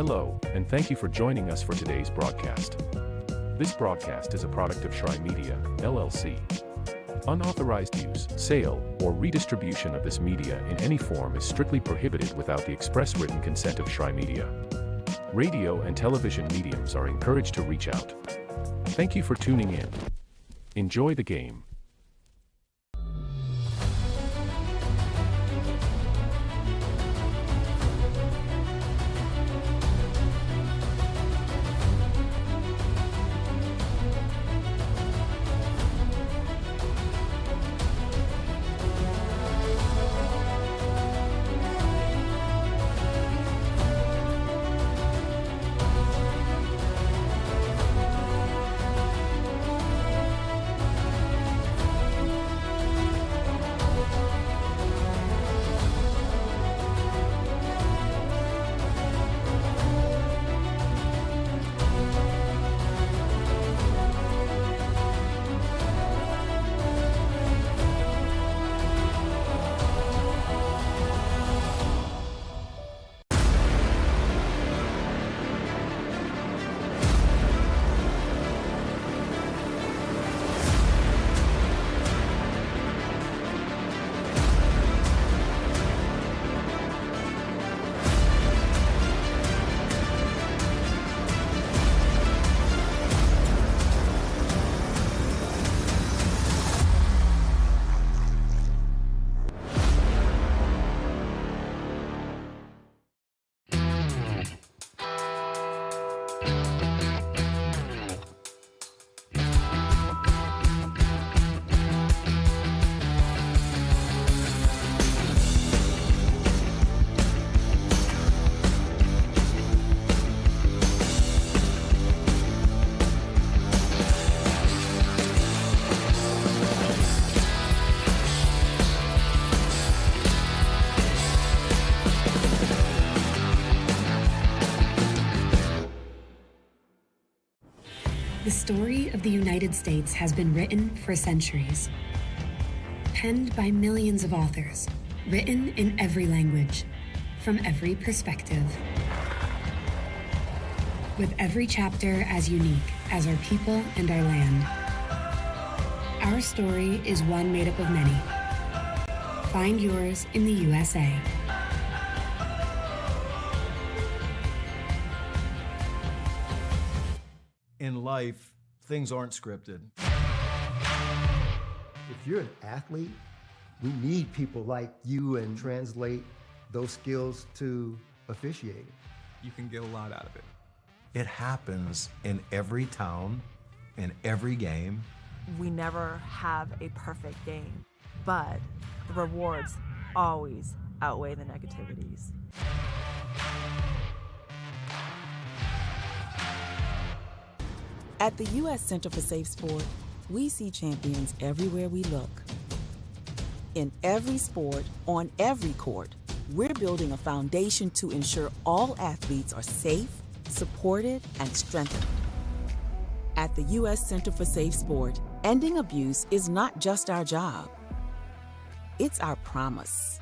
Hello, and thank you for joining us for today's broadcast. This broadcast is a product of Shry Media, LLC. Unauthorized use, sale, or redistribution of this media in any form is strictly prohibited without the express written consent of Shry Media. Radio and television mediums are encouraged to reach out. Thank you for tuning in. Enjoy the game. The story of the United States has been written for centuries. Penned by millions of authors, written in every language, from every perspective. With every chapter as unique as our people and our land. Our story is one made up of many. Find yours in the USA. In life, things aren't scripted. If you're an athlete, we need people like you and translate those skills to officiating. You can get a lot out of it. It happens in every town, in every game. We never have a perfect game, but the rewards always outweigh the negativities. At the U.S. Center for Safe Sport, we see champions everywhere we look. In every sport, on every court, we're building a foundation to ensure all athletes are safe, supported, and strengthened. At the U.S. Center for Safe Sport, ending abuse is not just our job. It's our promise.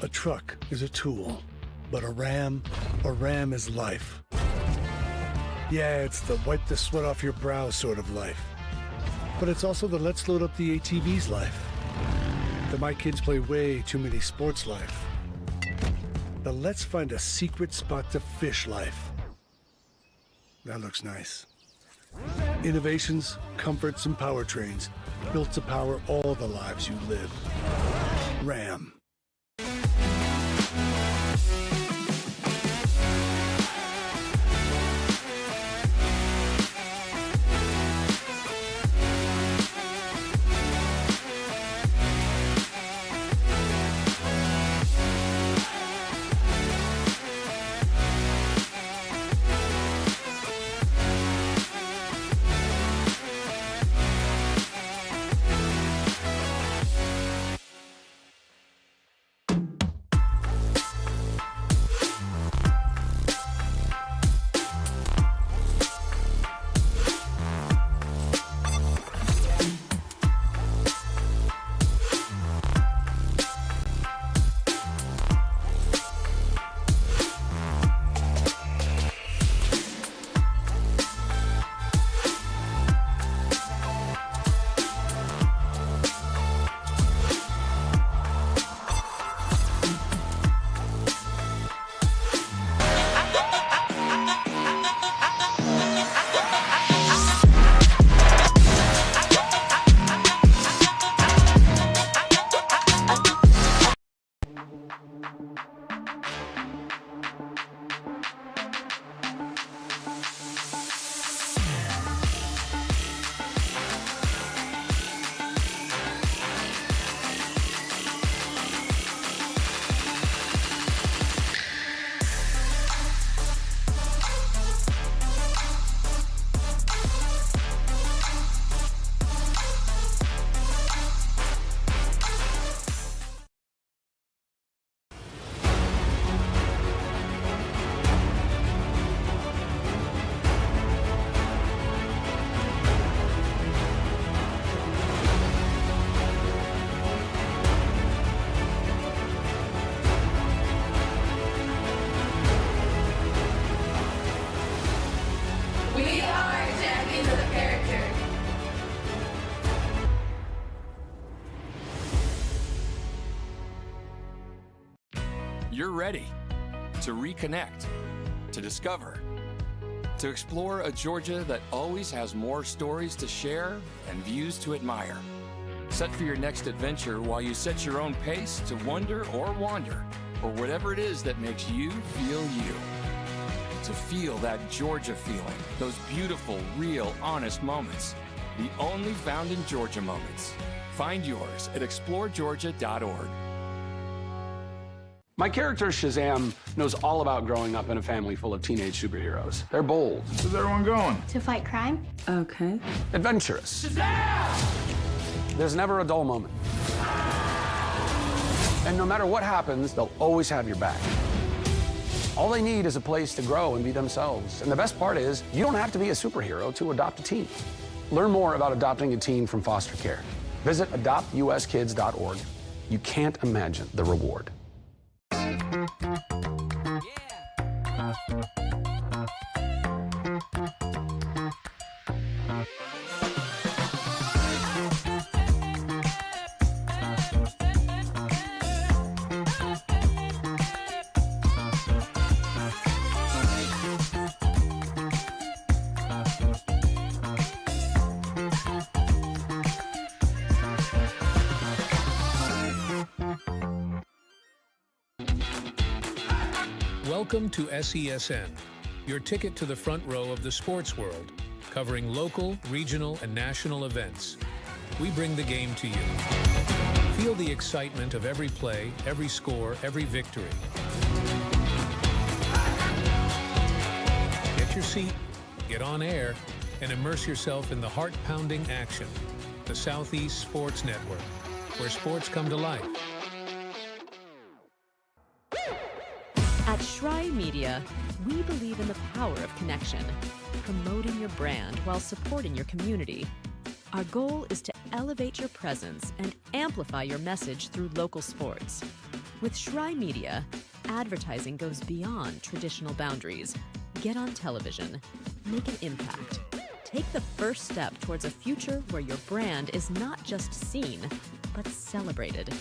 A truck is a tool, but a ram is life. Yeah, it's the wipe the sweat off your brow sort of life. But it's also the let's load up the ATV's life. The my kids play way too many sports life. The let's find a secret spot to fish life. That looks nice. Innovations, comforts, and powertrains built to power all the lives you live. Ram. ready to reconnect, to discover, to explore a Georgia that always has more stories to share and views to admire. Set for your next adventure while you set your own pace to wonder or wander, or whatever it is that makes you feel you. To feel that Georgia feeling, those beautiful, real, honest moments. The only found in Georgia moments. Find yours at exploregeorgia.org. My character, Shazam, knows all about growing up in a family full of teenage superheroes. They're bold. Where's everyone going? To fight crime. Okay. Adventurous. Shazam! There's never a dull moment. And no matter what happens, they'll always have your back. All they need is a place to grow and be themselves. And the best part is, you don't have to be a superhero to adopt a teen. Learn more about adopting a teen from foster care. Visit adoptuskids.org. You can't imagine the reward. Welcome to SESN, your ticket to the front row of the sports world, covering local, regional, and national events. We bring the game to you. Feel the excitement of every play, every score, every victory. Get your seat, get on air, and immerse yourself in the heart-pounding action. The Southeast Sports Network, where sports come to life. At Shry Media, we believe in the power of connection, promoting your brand while supporting your community. Our goal is to elevate your presence and amplify your message through local sports. With Shry Media, advertising goes beyond traditional boundaries. Get on television, make an impact. Take the first step towards a future where your brand is not just seen, but celebrated.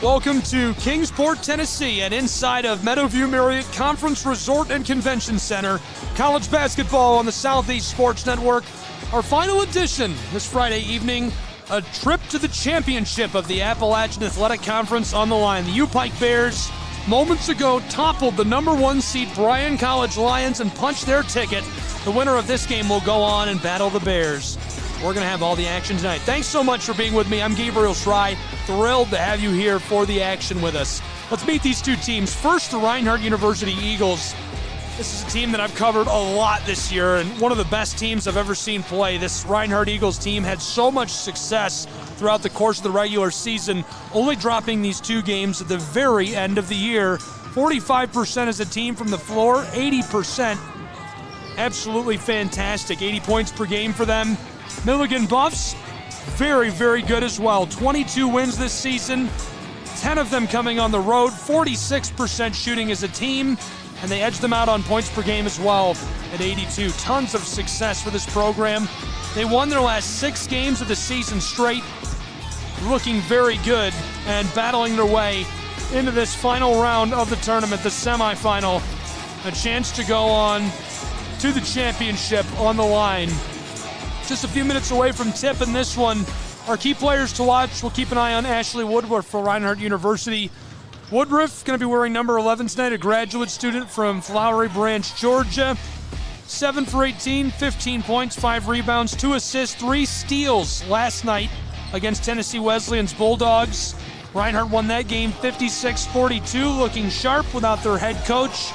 Welcome to Kingsport, Tennessee, and inside of Meadowview Marriott Conference Resort and Convention Center. College basketball on the Southeast Sports Network. Our final edition this Friday evening, a trip to the championship of the Appalachian Athletic Conference on the line. The U-Pike Bears moments ago toppled the number 1 seed Bryan College Lions and punched their ticket. The winner of this game will go on and battle the Bears. We're going to have all the action tonight. Thanks so much for being with me. I'm Gabriel Shry. Thrilled to have you here for the action with us. Let's meet these two teams. First, the Reinhardt University Eagles. This is a team that I've covered a lot this year and one of the best teams I've ever seen play. This Reinhardt Eagles team had so much success throughout the course of the regular season, only dropping these 2 games at the very end of the year. 45% as a team from the floor, 80%. Absolutely fantastic. 80 points per game for them. Milligan Buffs, very, very good as well. 22 wins this season, 10 of them coming on the road, 46% shooting as a team, and they edged them out on points per game as well at 82. Tons of success for this program. They won their last 6 games of the season straight, looking very good and battling their way into this final round of the tournament, the semifinal. A chance to go on to the championship on the line. Just a few minutes away from tip in this one. Our key players to watch, we'll keep an eye on Ashley Woodruff for Reinhardt University. Woodruff going to be wearing number 11 tonight, a graduate student from Flowery Branch, Georgia. 7 for 18, 15 points, 5 rebounds, 2 assists, 3 steals last night against Tennessee Wesleyan's Bulldogs. Reinhardt won that game 56-42, looking sharp without their head coach.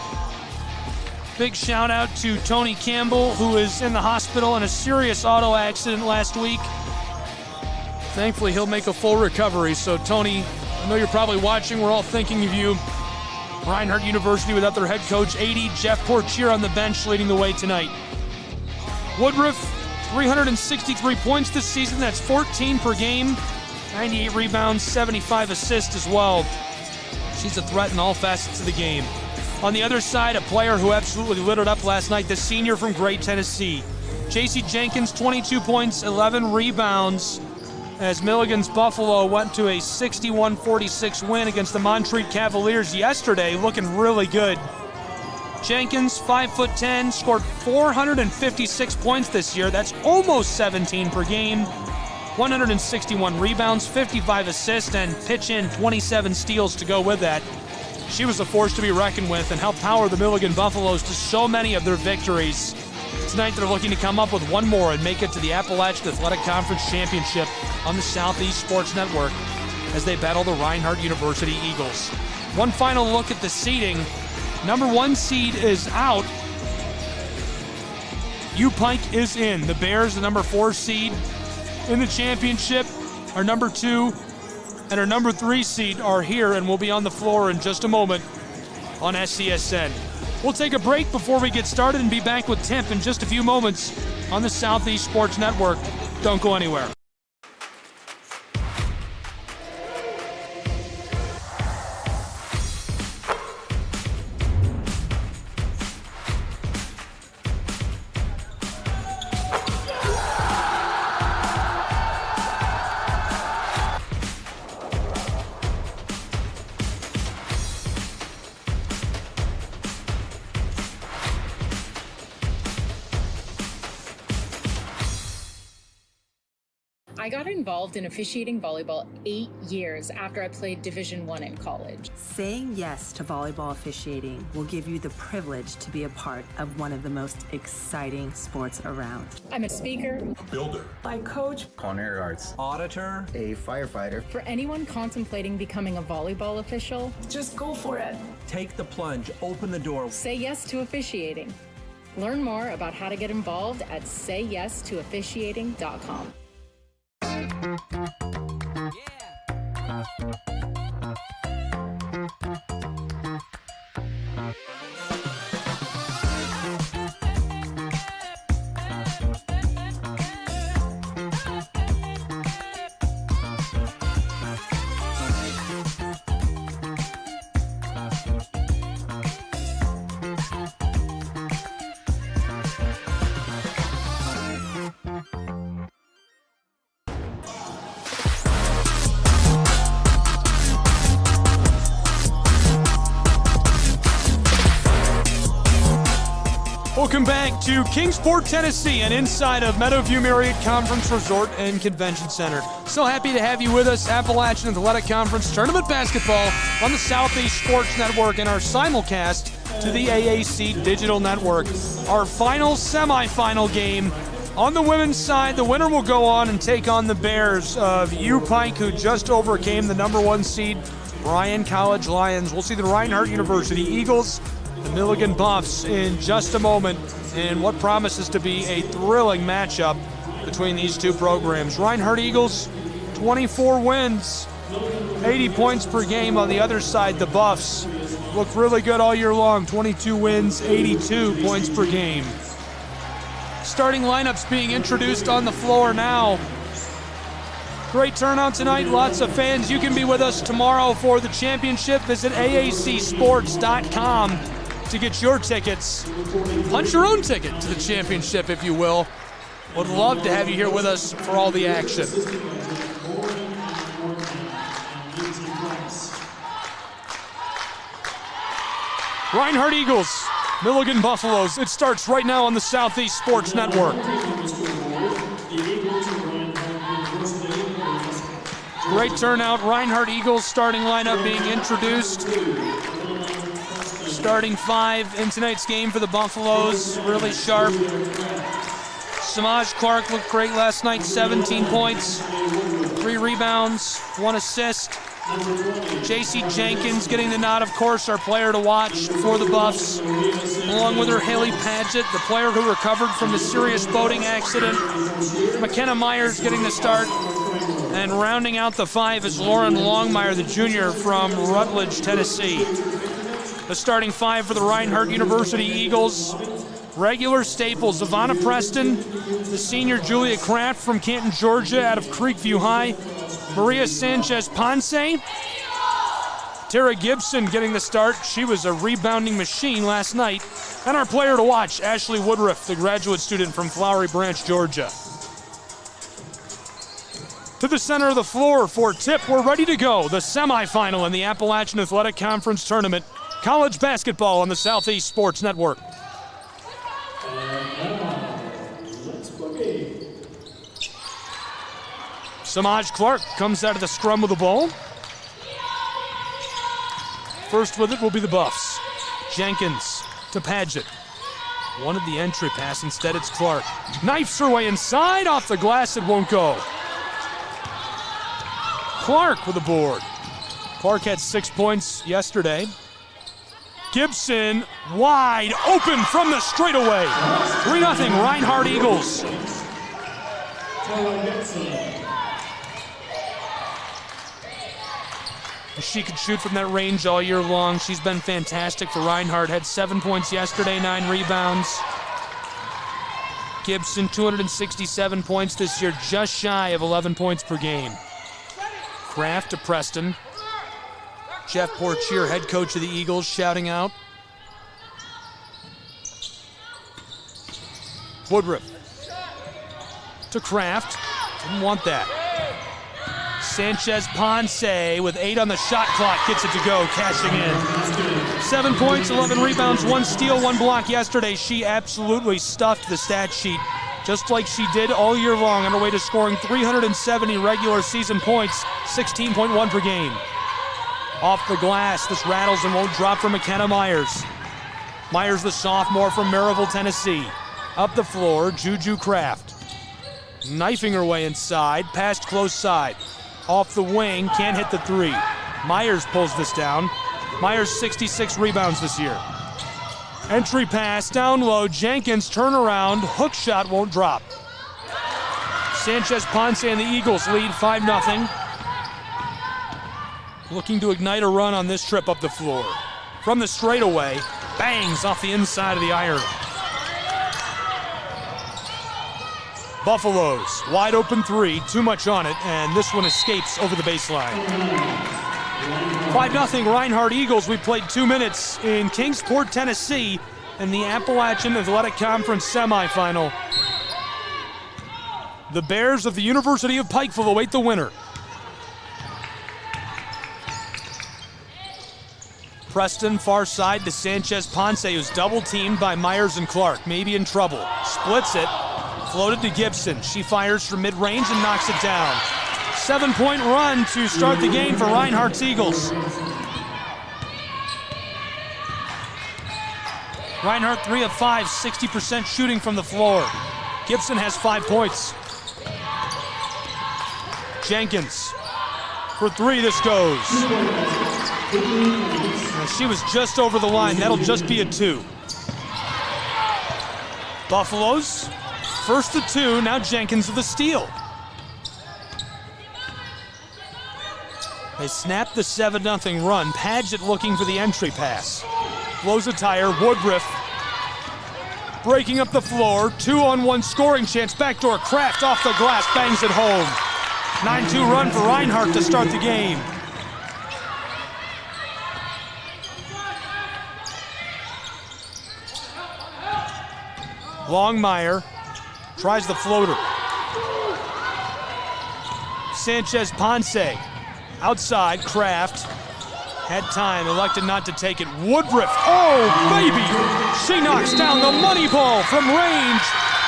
Big shout out to Tony Campbell, who is in the hospital in a serious auto accident last week. Thankfully, he'll make a full recovery. So, Tony, I know you're probably watching. We're all thinking of you. Reinhardt University without their head coach, 80. Jeff Portier on the bench leading the way tonight. Woodruff, 363 points this season. That's 14 per game. 98 rebounds, 75 assists as well. She's a threat in all facets of the game. On the other side, a player who absolutely lit it up last night, the senior from Great Tennessee. JC Jenkins, 22 points, 11 rebounds, as Milligan's Buffalo went to a 61-46 win against the Montreat Cavaliers yesterday, looking really good. Jenkins, 5'10", scored 456 points this year. That's almost 17 per game. 161 rebounds, 55 assists, and pitch in 27 steals to go with that. She was a force to be reckoned with and helped power the Milligan Buffaloes to so many of their victories. Tonight they're looking to come up with one more and make it to the Appalachian Athletic Conference Championship on the Southeast Sports Network as they battle the Reinhardt University Eagles. One final look at the seeding. Number 1 seed is out. U-Pike is in. The Bears, the number 4 seed in the championship. Our number 2 and our number 3 seed are here and will be on the floor in just a moment on SCSN. We'll take a break before we get started and be back with Temp in just a few moments on the Southeast Sports Network. Don't go anywhere. I got involved in officiating volleyball 8 years after I played Division I in college. Saying yes to volleyball officiating will give you the privilege to be a part of one of the most exciting sports around. I'm a speaker, a builder, I coach, culinary arts, auditor, a firefighter. For anyone contemplating becoming a volleyball official, just go for it. Take the plunge, open the door. Say yes to officiating. Learn more about how to get involved at sayyesToofficiating.com. Welcome back to Kingsport, Tennessee, and inside of Meadowview Marriott Conference Resort and Convention Center. So happy to have you with us. Appalachian Athletic Conference Tournament Basketball on the Southeast Sports Network and our simulcast to the AAC Digital Network. Our final semifinal game on the women's side. The winner will go on and take on the Bears of U-Pike, who just overcame the number 1 seed, Bryan College Lions. We'll see the Reinhardt University Eagles, the Milligan Buffs in just a moment, and what promises to be a thrilling matchup between these two programs. Reinhardt Eagles, 24 wins, 80 points per game. On the other side, the Buffs look really good all year long, 22 wins, 82 points per game. Starting lineups being introduced on the floor now. Great turnout tonight, lots of fans. You can be with us tomorrow for the championship. Visit aacsports.com to get your tickets. Punch your own ticket to the championship, if you will. Would love to have you here with us for all the action. Reinhardt Eagles, Milligan Buffaloes. It starts right now on the Southeast Sports Network. Great turnout. Reinhardt Eagles starting lineup being introduced. Starting five in tonight's game for the Buffaloes, really sharp. Samaj Clark looked great last night, 17 points, 3 rebounds, 1 assist. J.C. Jenkins getting the nod, of course, our player to watch for the Buffs. Along with her, Haley Padgett, the player who recovered from the serious boating accident. McKenna Myers getting the start. And rounding out the five is Lauren Longmire, the junior from Rutledge, Tennessee. The starting five for the Reinhardt University Eagles. Regular staples, Ivana Preston, the senior Julia Kraft from Canton, Georgia, out of Creekview High. Maria Sanchez-Ponce. Tara Gibson getting the start. She was a rebounding machine last night. And our player to watch, Ashley Woodruff, the graduate student from Flowery Branch, Georgia. To the center of the floor for tip. We're ready to go. The semifinal in the Appalachian Athletic Conference Tournament. College basketball on the Southeast Sports Network. Samaj Clark comes out of the scrum with the ball. First with it will be the Buffs. Jenkins to Padgett. Wanted the entry pass, instead it's Clark. Knifes her way inside, off the glass, it won't go. Clark with the board. Clark had 6 points yesterday. Gibson wide open from the straightaway. 3-0 Reinhardt Eagles. She could shoot from that range all year long. She's been fantastic for Reinhardt. Had 7 points yesterday, 9 rebounds. Gibson, 267 points this year, just shy of 11 points per game. Kraft to Preston. Jeff Portier, head coach of the Eagles, shouting out. Woodruff to Kraft. Didn't want that. Sanchez-Ponce with 8 on the shot clock gets it to go, cashing in. 7 points, 11 rebounds, 1 steal, 1 block yesterday. She absolutely stuffed the stat sheet, just like she did all year long, on her way to scoring 370 regular season points, 16.1 per game. Off the glass, this rattles and won't drop for McKenna Myers. Myers, the sophomore from Maryville, Tennessee. Up the floor, Juju Kraft. Knifing her way inside, past close side. Off the wing, can't hit the three. Myers pulls this down. Myers 66 rebounds this year. Entry pass, down low, Jenkins turnaround, hook shot won't drop. Sanchez-Ponce and the Eagles lead 5-0. Looking to ignite a run on this trip up the floor. From the straightaway, bangs off the inside of the iron. Buffaloes, wide open three, too much on it, and this one escapes over the baseline. 5-0 Reinhardt Eagles. We played 2 minutes in Kingsport, Tennessee, in the Appalachian Athletic Conference semifinal. The Bears of the University of Pikeville await the winner. Preston, far side to Sanchez-Ponce, who's double-teamed by Myers and Clark, maybe in trouble. Splits it, floated to Gibson. She fires from mid-range and knocks it down. 7-point run to start the game for Reinhardt's Eagles. Reinhardt 3 of 5, 60% shooting from the floor. Gibson has 5 points. Jenkins for 3, this goes. She was just over the line, that'll just be a 2. Buffaloes, first to 2, now Jenkins with a steal. They snap the 7-0 run. Padgett looking for the entry pass. Blows a tire, Woodruff breaking up the floor. 2-on-1 scoring chance, backdoor Kraft off the glass, bangs it home. 9-2 run for Reinhardt to start the game. Longmire tries the floater. Sanchez-Ponce outside, Kraft had time, elected not to take it. Woodruff, oh baby! She knocks down the money ball from range.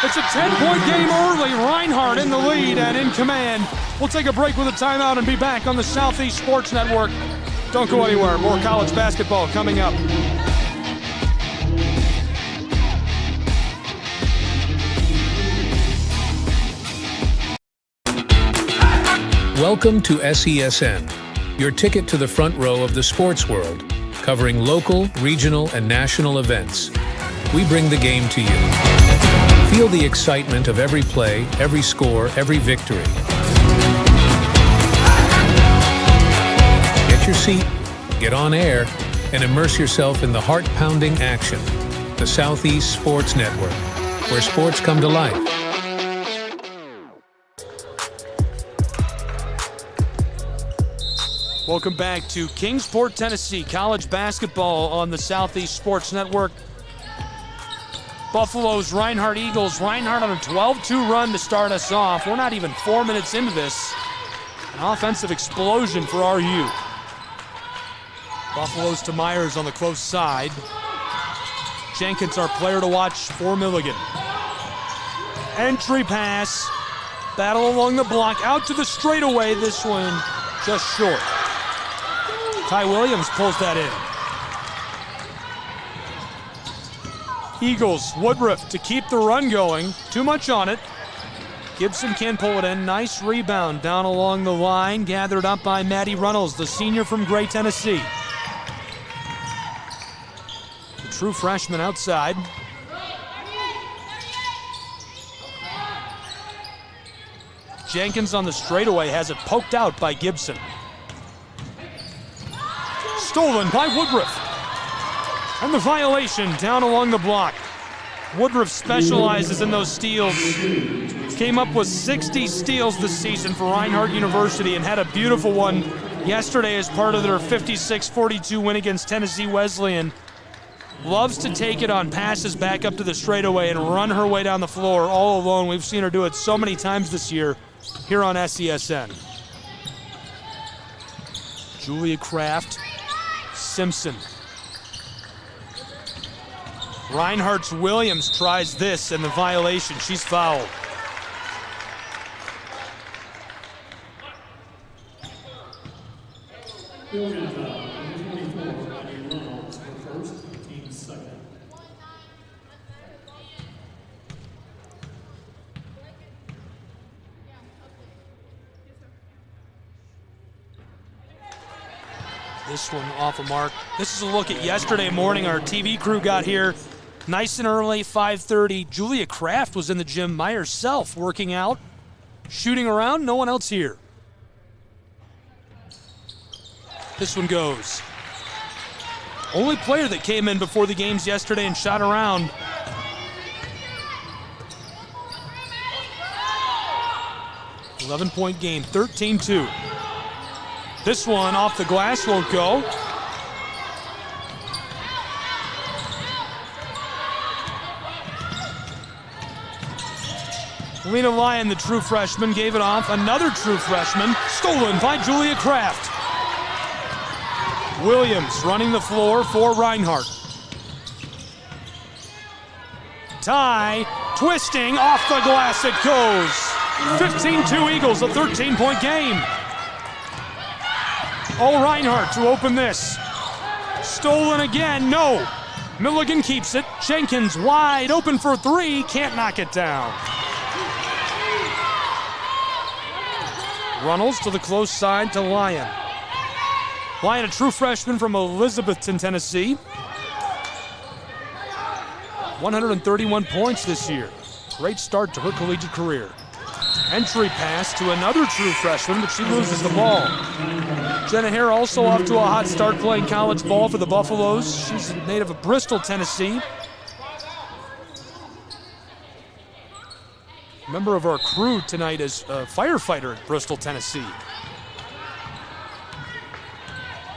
It's a 10-point game early. Reinhardt in the lead and in command. We'll take a break with a timeout and be back on the Southeast Sports Network. Don't go anywhere. More college basketball coming up. Welcome to SESN, your ticket to the front row of the sports world, covering local, regional, and national events. We bring the game to you. Feel the excitement of every play, every score, every victory. Get your seat, get on air, and immerse yourself in the heart-pounding action. The Southeast Sports Network, where sports come to life. Welcome back to Kingsport, Tennessee, college basketball on the Southeast Sports Network. Buffalo's Reinhardt Eagles. Reinhardt on a 12-2 run to start us off. We're not even 4 minutes into this. An offensive explosion for RU. Buffalo's to Myers on the close side. Jenkins, our player to watch for Milligan. Entry pass. Battle along the block. Out to the straightaway. This one just short. Ty Williams pulls that in. Eagles, Woodruff to keep the run going. Too much on it. Gibson can pull it in. Nice rebound down along the line. Gathered up by Maddie Runnels, the senior from Gray, Tennessee. The true freshman outside. Jenkins on the straightaway has it poked out by Gibson. Stolen by Woodruff. And the violation down along the block. Woodruff specializes in those steals. Came up with 60 steals this season for Reinhardt University and had a beautiful one yesterday as part of their 56-42 win against Tennessee Wesleyan. Loves to take it on passes back up to the straightaway and run her way down the floor all alone. We've seen her do it so many times this year here on SESN. Julia Kraft, Simpson. Reinhardt's Williams tries this and the violation. She's fouled. This one off a mark. This is a look at yesterday morning. Our TV crew got here nice and early, 5:30. Julia Kraft was in the gym by herself, working out, shooting around, no one else here. This one goes. Only player that came in before the games yesterday and shot around. .11 game, 13-2. This one off the glass won't go. Lena Lyon, the true freshman, gave it off. Another true freshman, stolen by Julia Kraft. Williams running the floor for Reinhardt. Ty, twisting, off the glass it goes. 15-2 Eagles, a 13-point game. Oh, Reinhardt to open this. Stolen again, no. Milligan keeps it. Jenkins wide open for three, can't knock it down. Runnels to the close side to Lyon. Lyon, a true freshman from Elizabethton, Tennessee. 131 points this year. Great start to her collegiate career. Entry pass to another true freshman, but she loses the ball. Jenna Hare also off to a hot start playing college ball for the Buffaloes. She's native of Bristol, Tennessee. Member of our crew tonight is a firefighter at Bristol, Tennessee.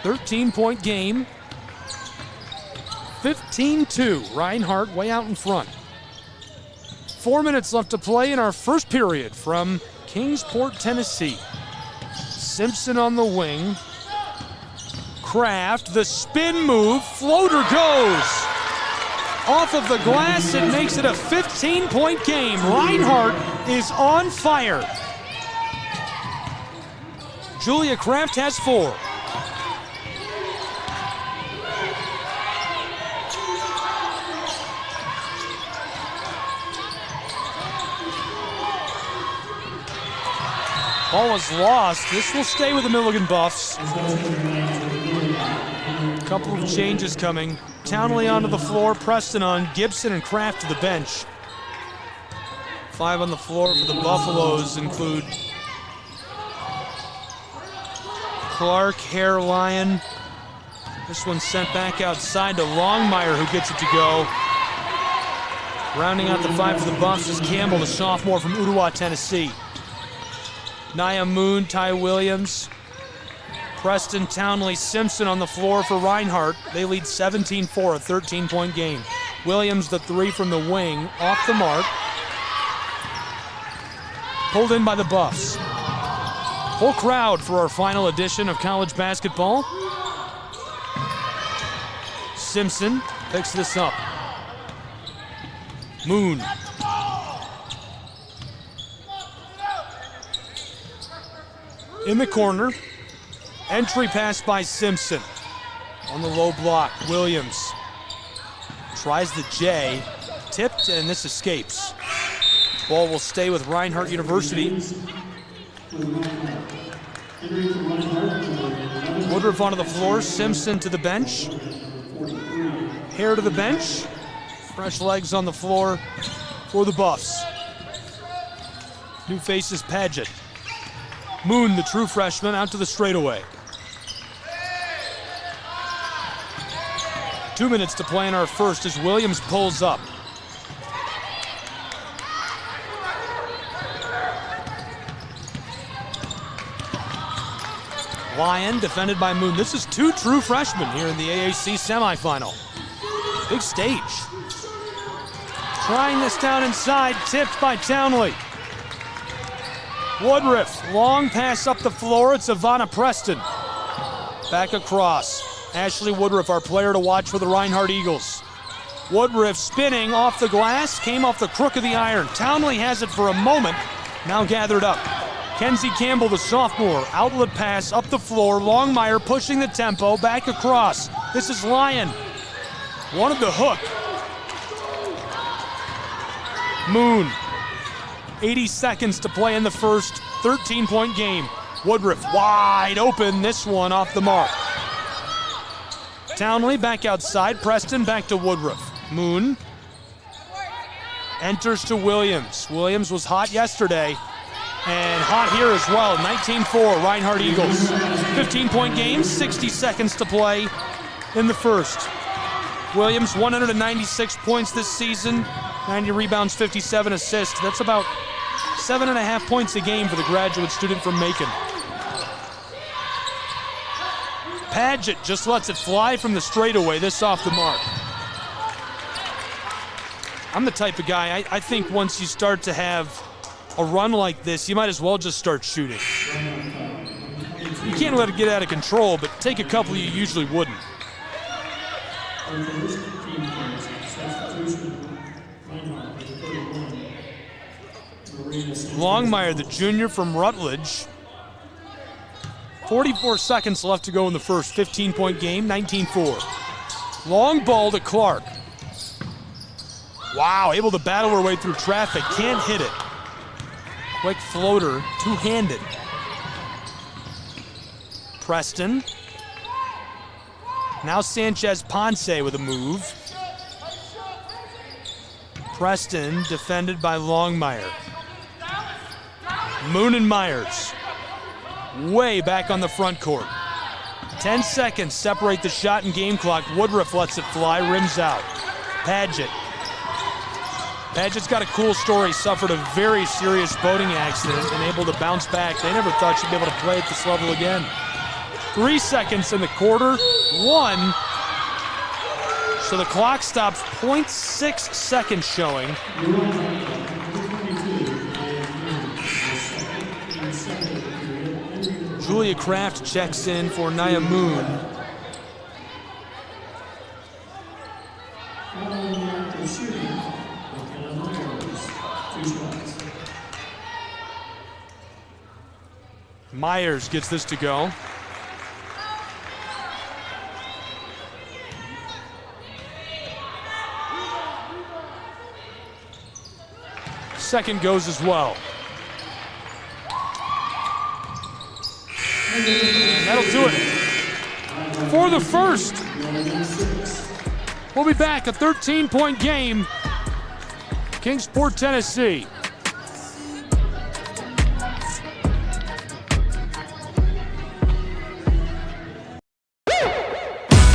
13-point game. 15-2. Reinhardt way out in front. 4 minutes left to play in our first period from Kingsport, Tennessee. Simpson on the wing. Kraft, the spin move, floater goes. Off of the glass, it makes it a 15-point game. Reinhardt is on fire. Julia Kraft has 4. Ball was lost. This will stay with the Milligan Buffs. Couple of changes coming. Townley onto the floor, Preston on, Gibson and Kraft to the bench. 5 on the floor for the Buffaloes include Clark, Hare, Lyon. This one's sent back outside to Longmire, who gets it to go. Rounding out the 5 for the Buffs is Campbell, the sophomore from Ottawa, Tennessee. Nia Moon, Ty Williams, Preston, Townley, Simpson on the floor for Reinhardt. They lead 17-4, a 13-point game. Williams, the 3 from the wing, off the mark. Pulled in by the Buffs. Full crowd for our final edition of college basketball. Simpson picks this up. Moon. In the corner. Entry pass by Simpson. On the low block, Williams tries the J. Tipped, and this escapes. Ball will stay with Reinhardt University. Woodruff onto the floor, Simpson to the bench. Hare to the bench. Fresh legs on the floor for the Buffs. New faces, Paget. Moon, the true freshman, out to the straightaway. 2 minutes to play in our first as Williams pulls up. Lyon defended by Moon. This is 2 true freshmen here in the AAC semifinal. Big stage. Trying this down inside, tipped by Townley. Woodruff, long pass up the floor. It's Ivana Preston. Back across. Ashley Woodruff, our player to watch for the Reinhardt Eagles. Woodruff spinning off the glass, came off the crook of the iron. Townley has it for a moment, now gathered up. Kenzie Campbell, the sophomore, outlet pass up the floor. Longmire pushing the tempo, back across. This is Lyon. Wanted the hook. Moon. 80 seconds to play in the first 13-point game. Woodruff wide open, this one off the mark. Townley back outside, Preston back to Woodruff. Moon enters to Williams. Williams was hot yesterday and hot here as well. 19-4, Reinhardt Eagles. 15-point game, 60 seconds to play in the first. Williams, 196 points this season, 90 rebounds, 57 assists. That's about 7.5 points a game for the graduate student from Macon. Paget just lets it fly from the straightaway, this off the mark. I'm the type of guy, I think once you start to have a run like this, you might as well just start shooting. You can't let it get out of control, but take a couple you usually wouldn't. Longmire, the junior from Rutledge. 44 seconds left to go in the first. 15-point game, 19-4. Long ball to Clark. Wow, able to battle her way through traffic. Can't hit it. Quick floater, two-handed. Preston. Now Sanchez Ponce with a move. Preston defended by Longmire. Moon and Myers. Way back on the front court. 10 seconds separate the shot and game clock. Woodruff lets it fly, rims out. Paget. Paget's got a cool story. Suffered a very serious boating accident and able to bounce back. They never thought she'd be able to play at this level again. 3 seconds in the quarter. 1. So the clock stops. 0.6 seconds showing. Julia Kraft checks in for Nia Moon. Myers gets this to go. Second goes as well. And that'll do it for the first. We'll be back, a 13-point game. Kingsport, Tennessee.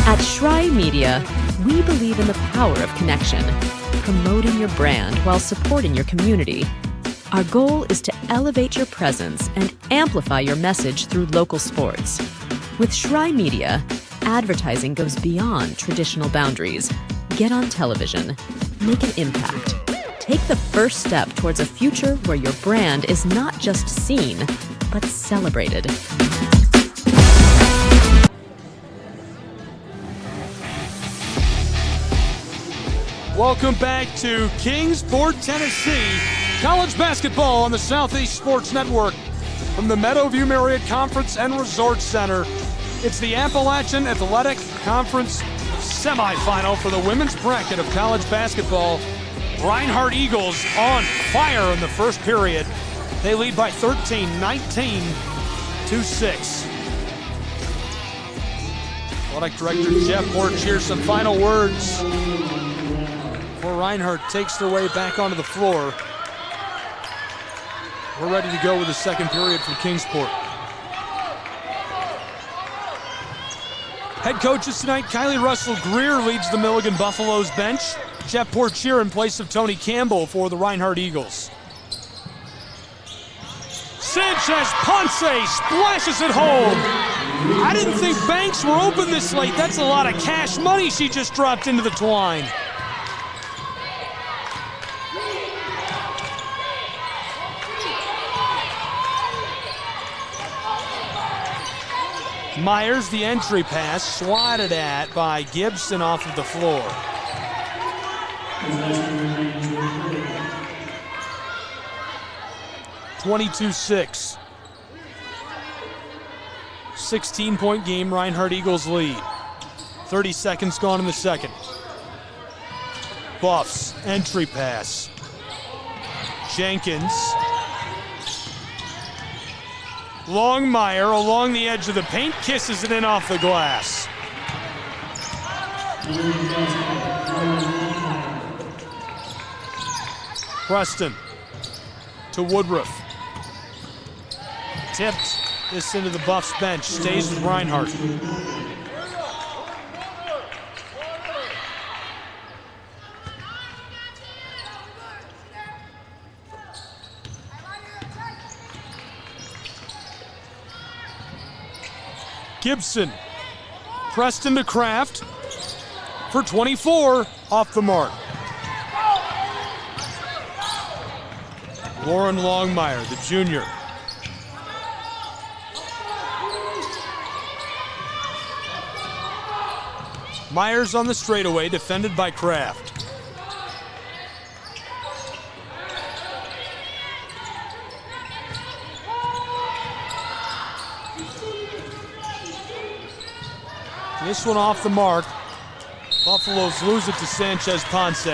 At Shry Media, we believe in the power of connection, promoting your brand while supporting your community. Our goal is to elevate your presence and amplify your message through local sports. With Shry Media, advertising goes beyond traditional boundaries. Get on television, make an impact. Take the first step towards a future where your brand is not just seen, but celebrated. Welcome back to Kingsport, Tennessee. College basketball on the Southeast Sports Network from the Meadowview Marriott Conference and Resort Center. It's the Appalachian Athletic Conference semifinal for the women's bracket of college basketball. Reinhardt Eagles on fire in the first period. They lead by 13, 19-6. Athletic Director Jeff Portier, some final words before Reinhardt takes their way back onto the floor. We're ready to go with the second period for Kingsport. Head coaches tonight, Kylie Russell-Greer leads the Milligan Buffaloes bench. Jeff Portier in place of Tony Campbell for the Reinhardt Eagles. Sanchez Ponce splashes it home. I didn't think banks were open this late. That's a lot of cash money she just dropped into the twine. Myers, the entry pass, swatted at by Gibson off of the floor. (22-6). 16-point game, Reinhardt Eagles lead. 30 seconds gone in the second. Buffs, entry pass. Jenkins. Longmire along the edge of the paint, kisses it in off the glass. Preston to Woodruff. Tipped this into the Buffs bench, stays with Reinhardt. Gibson, Preston to Kraft for 24, off the mark. Lauren Longmire, the junior. Myers on the straightaway, defended by Kraft. This one off the mark. Buffaloes lose it to Sanchez Ponce.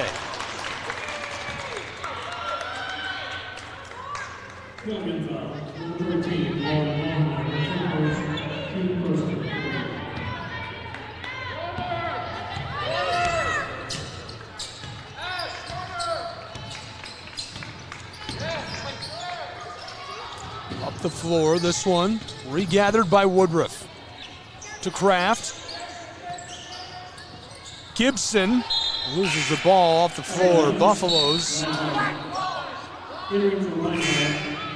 Up the floor, this one regathered by Woodruff. To Kraft. Gibson loses the ball off the floor. Buffaloes.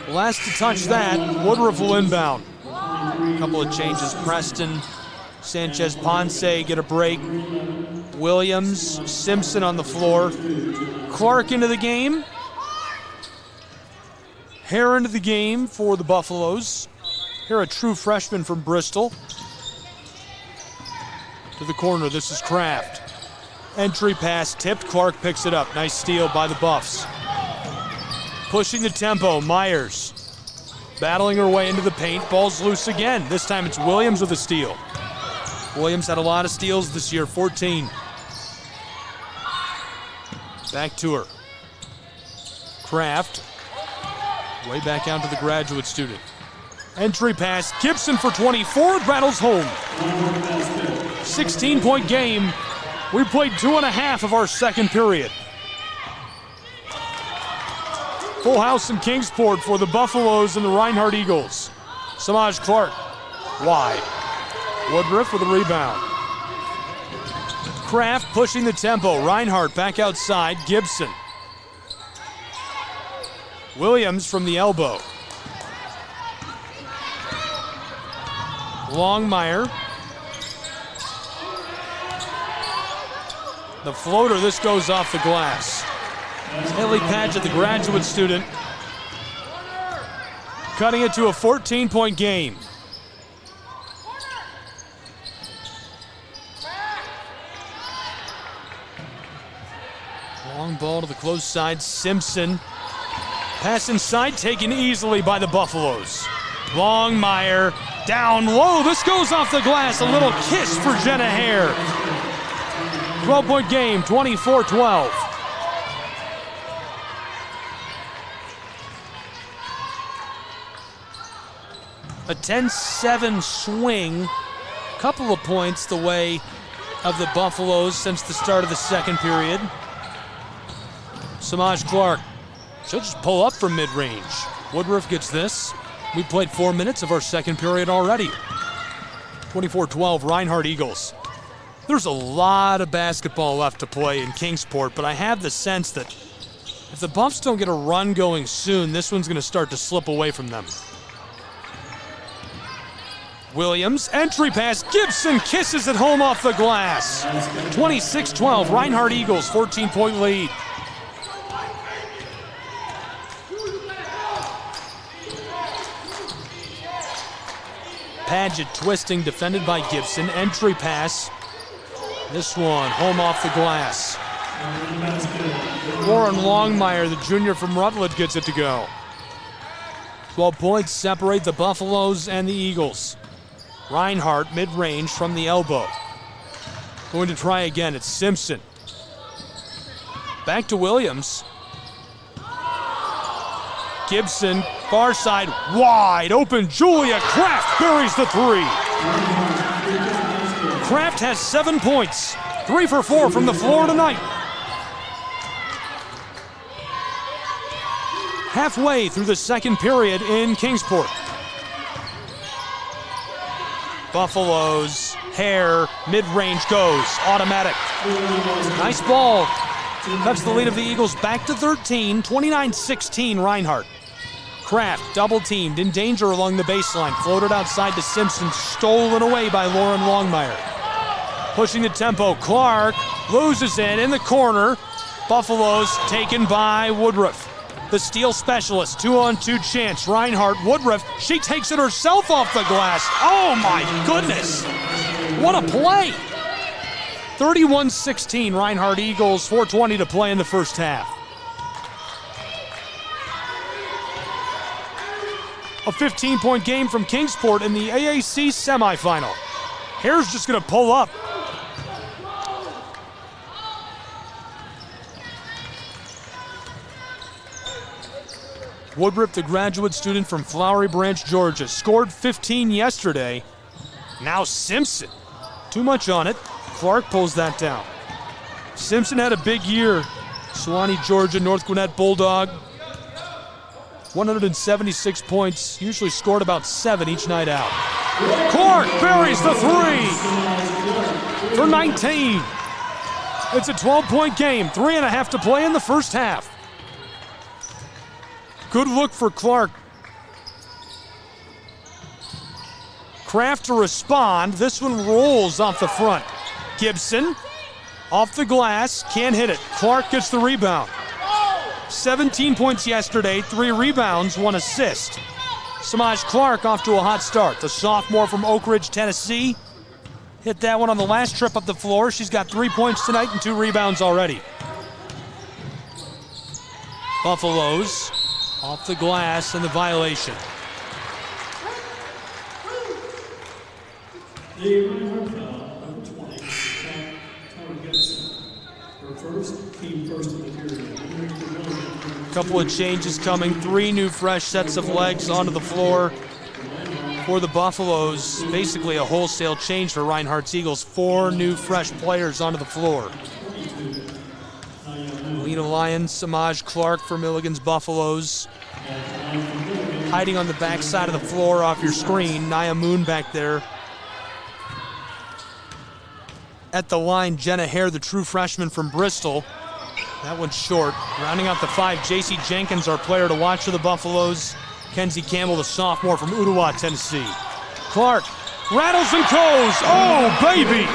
Last to touch that, Woodruff will inbound. A couple of changes. Preston, Sanchez Ponce get a break. Williams, Simpson on the floor. Clark into the game. Hare into the game for the Buffaloes. Here a true freshman from Bristol. To the corner, this is Kraft. Entry pass tipped, Clark picks it up. Nice steal by the Buffs. Pushing the tempo, Myers. Battling her way into the paint, ball's loose again. This time it's Williams with a steal. Williams had a lot of steals this year, 14. Back to her. Kraft. Way back out to the graduate student. Entry pass, Gibson for 24, rattles home. 16-point game. We played 2.5 of our second period. Full house in Kingsport for the Buffaloes and the Reinhardt Eagles. Samaj Clark, wide. Woodruff with a rebound. Kraft pushing the tempo. Reinhardt back outside. Gibson. Williams from the elbow. Longmire. The floater, this goes off the glass. Haley Padgett, the graduate student, cutting it to a 14-point game. Long ball to the close side, Simpson. Pass inside, taken easily by the Buffaloes. Longmire, down low, this goes off the glass, a little kiss for Jenna Hare. 12-point game, 24-12. A 10-7 swing, couple of points the way of the Buffaloes since the start of the second period. Samaj Clark, she'll just pull up from mid-range. Woodruff gets this. We played 4 minutes of our second period already. 24-12, Reinhardt Eagles. There's a lot of basketball left to play in Kingsport, but I have the sense that if the Buffs don't get a run going soon, this one's going to start to slip away from them. Williams, entry pass, Gibson kisses it home off the glass. 26-12, Reinhardt Eagles, 14-point lead. Padgett twisting, defended by Gibson, entry pass. This one, home off the glass. Warren Longmire, the junior from Rutledge, gets it to go. 12 points separate the Buffaloes and the Eagles. Reinhardt, mid-range from the elbow. Going to try again, it's Simpson. Back to Williams. Gibson, far side, wide open. Julia Kraft buries the three. Kraft has 7 points. 3 for 4 from the floor tonight. Halfway through the second period in Kingsport. Buffaloes, Hare, mid-range goes, automatic. Nice ball. Cuts the lead of the Eagles back to 13, 29-16 Reinhardt. Kraft double-teamed, in danger along the baseline, floated outside to Simpson, stolen away by Lauren Longmire. Pushing the tempo, Clark loses it in the corner. Buffaloes taken by Woodruff. The steal specialist, 2-on-2 chance. Reinhardt, Woodruff, she takes it herself off the glass. Oh my goodness, what a play. 31-16, Reinhardt Eagles, 4:20 to play in the first half. A 15-point game from Kingsport in the AAC semifinal. Hare's just gonna pull up. Woodruff, the graduate student from Flowery Branch, Georgia, scored 15 yesterday. Now Simpson. Too much on it. Clark pulls that down. Simpson had a big year. Suwanee, Georgia, North Gwinnett Bulldog. 176 points, usually scored about 7 each night out. Clark buries the three for 19. It's a 12-point game, 3.5 to play in the first half. Good look for Clark. Kraft to respond. This one rolls off the front. Gibson off the glass, can't hit it. Clark gets the rebound. 17 points yesterday, 3 rebounds, 1 assist. Samaj Clark off to a hot start. The sophomore from Oak Ridge, Tennessee. Hit that one on the last trip up the floor. She's got 3 points tonight and 2 rebounds already. Buffaloes off the glass and the violation. Couple of changes coming, 3 new fresh sets of legs onto the floor. for the Buffaloes. Basically a wholesale change for Reinhardt's Eagles. 4 new fresh players onto the floor. Lena Lyons, Samaj Clark for Milligan's Buffaloes. Hiding on the back side of the floor off your screen. Nia Moon back there. At the line, Jenna Hare, the true freshman from Bristol. That one's short. Rounding out the 5, J.C. Jenkins, our player to watch for the Buffaloes. Kenzie Campbell, the sophomore from Ottawa, Tennessee. Clark rattles and goes. Oh, baby!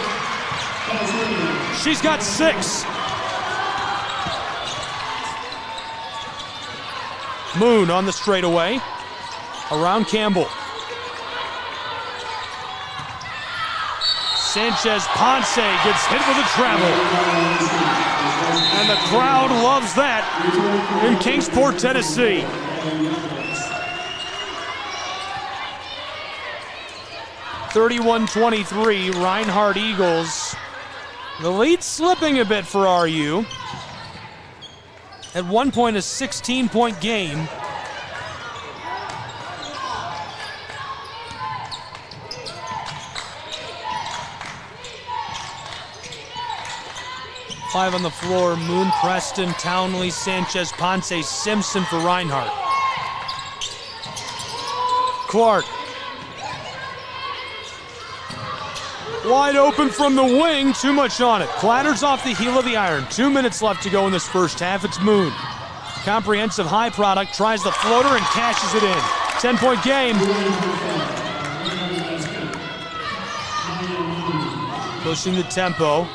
She's got 6. Moon on the straightaway. Around Campbell. Sanchez Ponce gets hit with a travel. And the crowd loves that in Kingsport, Tennessee. (31-23), Reinhardt Eagles. The lead slipping a bit for RU. At one point, a 16-point game. Five on the floor, Moon, Preston, Townley, Sanchez, Ponce, Simpson for Reinhardt. Clark. Wide open from the wing, too much on it. Clatters off the heel of the iron. 2 minutes left to go in this first half. It's Moon. Comprehensive high product, tries the floater and cashes it in. 10-point game. Pushing the tempo.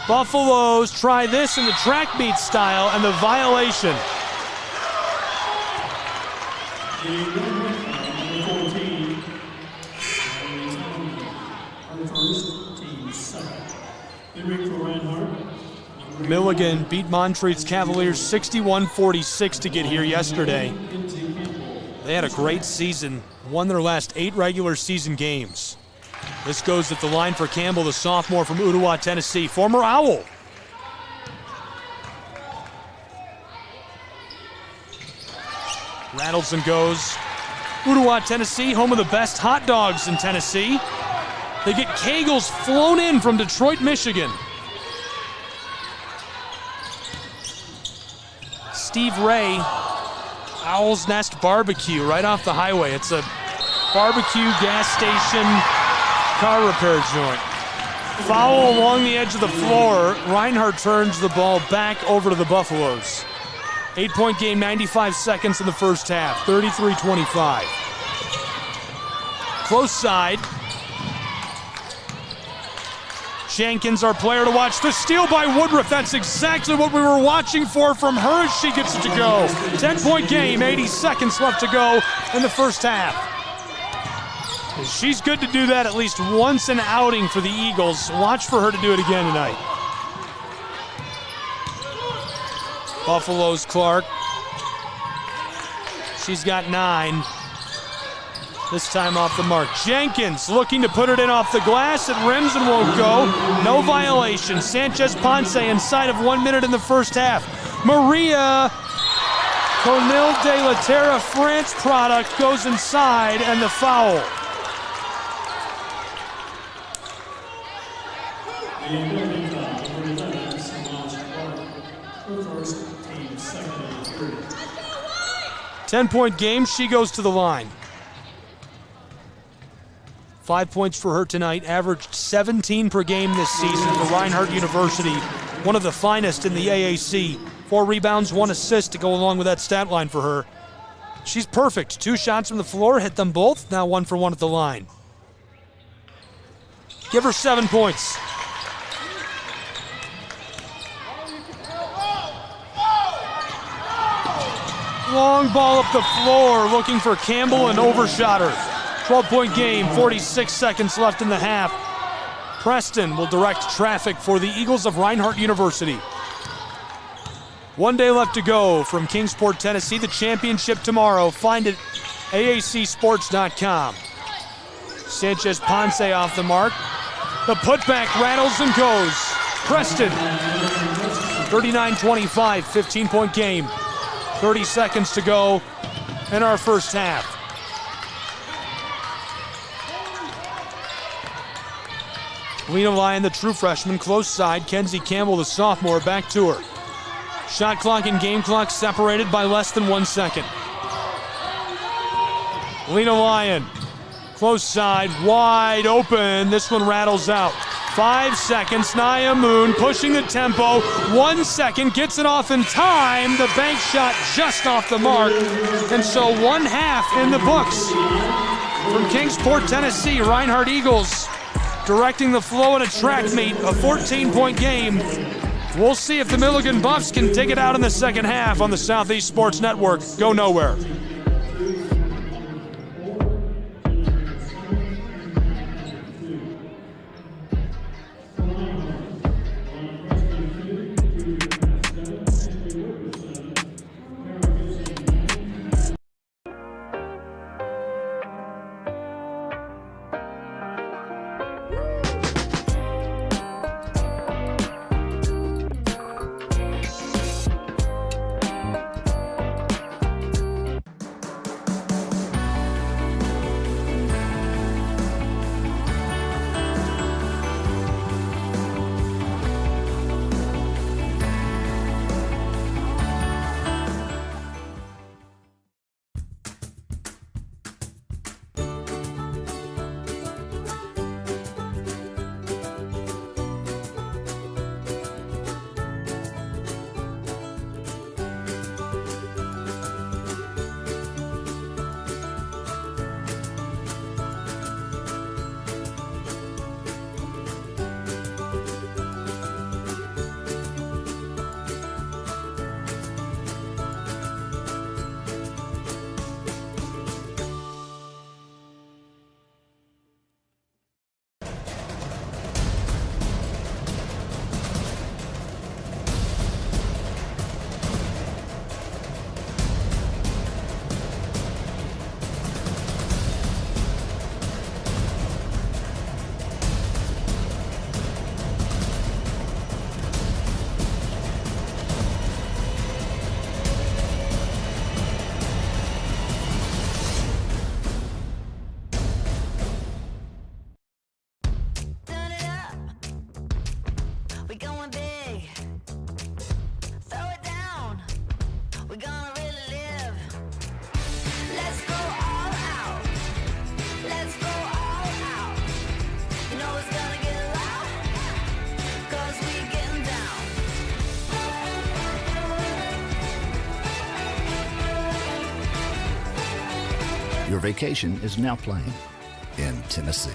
Buffaloes try this in the track meet style, and the violation. Milligan beat Montreat's Cavaliers 61-46 to get here yesterday. They had a great season, won their last 8 regular season games. This goes at the line for Campbell, the sophomore from Ottawa, Tennessee, former Owl. Rattles and goes. Ottawa, Tennessee, home of the best hot dogs in Tennessee. They get kegels flown in from Detroit, Michigan. Steve Ray, Owl's Nest Barbecue, right off the highway. It's a barbecue, gas station, car repair joint. Foul along the edge of the floor. Reinhardt turns the ball back over to the Buffaloes. 8-point game, 95 seconds in the first half, 33-25. Close side. Jenkins, our player to watch. The steal by Woodruff. That's exactly what we were watching for from her as she gets it to go. 10-point game, 80 seconds left to go in the first half. She's good to do that at least once an outing for the Eagles. Watch for her to do it again tonight. Buffalo's Clark. She's got 9. This time off the mark. Jenkins looking to put it in off the glass. It rims and won't go. No violation. Sanchez Ponce inside of 1 minute in the first half. Maria Cornel de la Terra, France product, goes inside, and the foul. The 10-point game, she goes to the line. 5 points for her tonight, averaged 17 per game this season for Reinhardt University, one of the finest in the AAC. 4 rebounds, 1 assist to go along with that stat line for her. She's perfect. 2 shots from the floor, hit them both, now 1 for 1 at the line. Give her 7 points. Long ball up the floor, looking for Campbell and overshot her. 12-point game, 46 seconds left in the half. Preston will direct traffic for the Eagles of Reinhardt University. 1 day left to go from Kingsport, Tennessee. The championship tomorrow. Find it AACsports.com. Sanchez Ponce off the mark. The putback rattles and goes. Preston, 39-25, 15-point game. 30 seconds to go in our first half. Lena Lyon, the true freshman, close side. Kenzie Campbell, the sophomore, back to her. Shot clock and game clock separated by less than 1 second. Lena Lyon, close side, wide open. This one rattles out. 5 seconds. Nia Moon pushing the tempo. 1 second, gets it off in time. The bank shot just off the mark. And so 1/2 in the books. From Kingsport, Tennessee, Reinhardt Eagles directing the flow in a track meet, a 14-point game. We'll see if the Milligan Buffs can dig it out in the second half on the Southeast Sports Network. Go nowhere. Your vacation is now playing in Tennessee.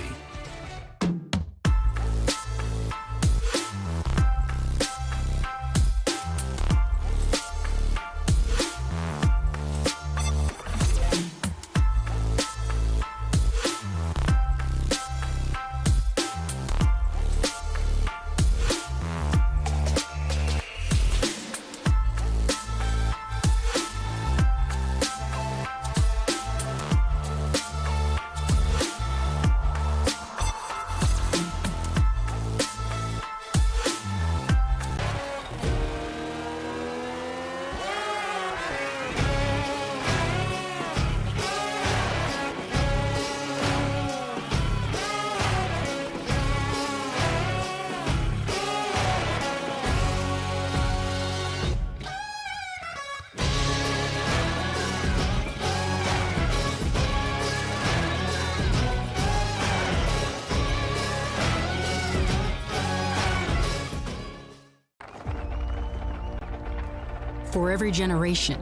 For every generation,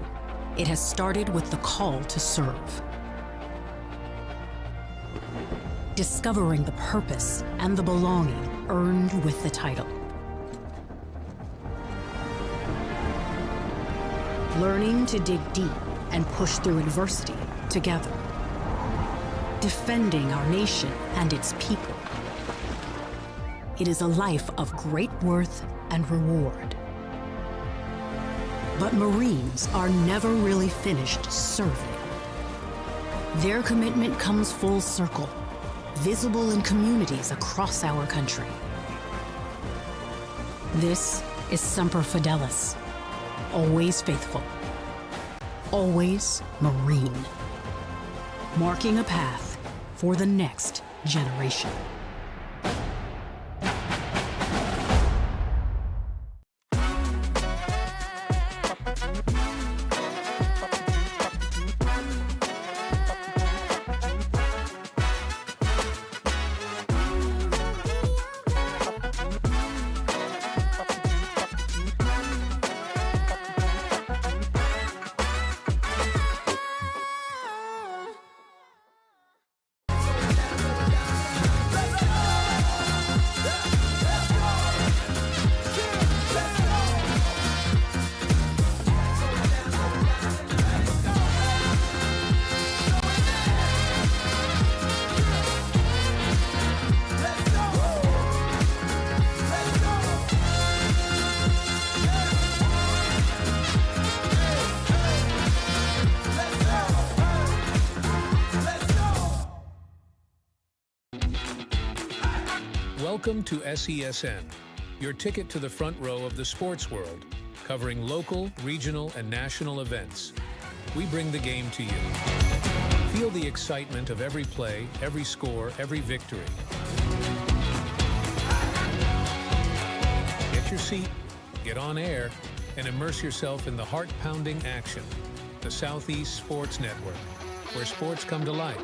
it has started with the call to serve. Discovering the purpose and the belonging earned with the title. Learning to dig deep and push through adversity together. Defending our nation and its people. It is a life of great worth and reward. But Marines are never really finished serving. Their commitment comes full circle, visible in communities across our country. This is Semper Fidelis, always faithful, always Marine, marking a path for the next generation. Welcome to SESN, your ticket to the front row of the sports world, covering local, regional, and national events. We bring the game to you. Feel the excitement of every play, every score, every victory. Get your seat, get on air, and immerse yourself in the heart-pounding action. The Southeast Sports Network, where sports come to life.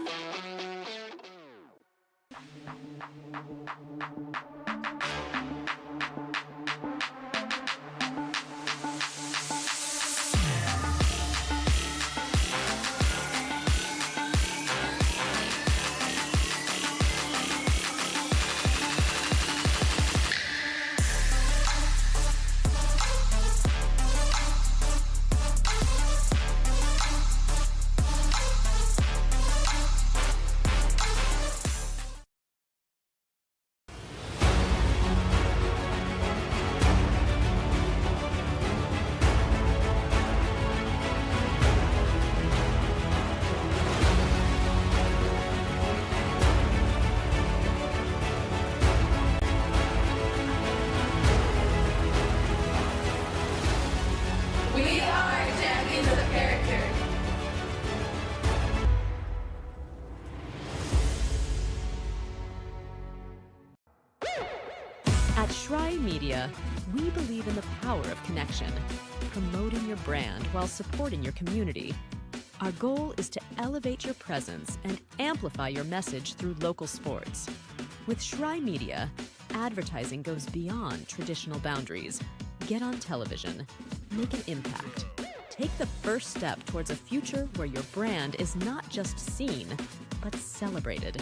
At Shry Media, we believe in the power of connection, promoting your brand while supporting your community. Our goal is to elevate your presence and amplify your message through local sports. With Shry Media, advertising goes beyond traditional boundaries. Get on television, make an impact. Take the first step towards a future where your brand is not just seen, but celebrated.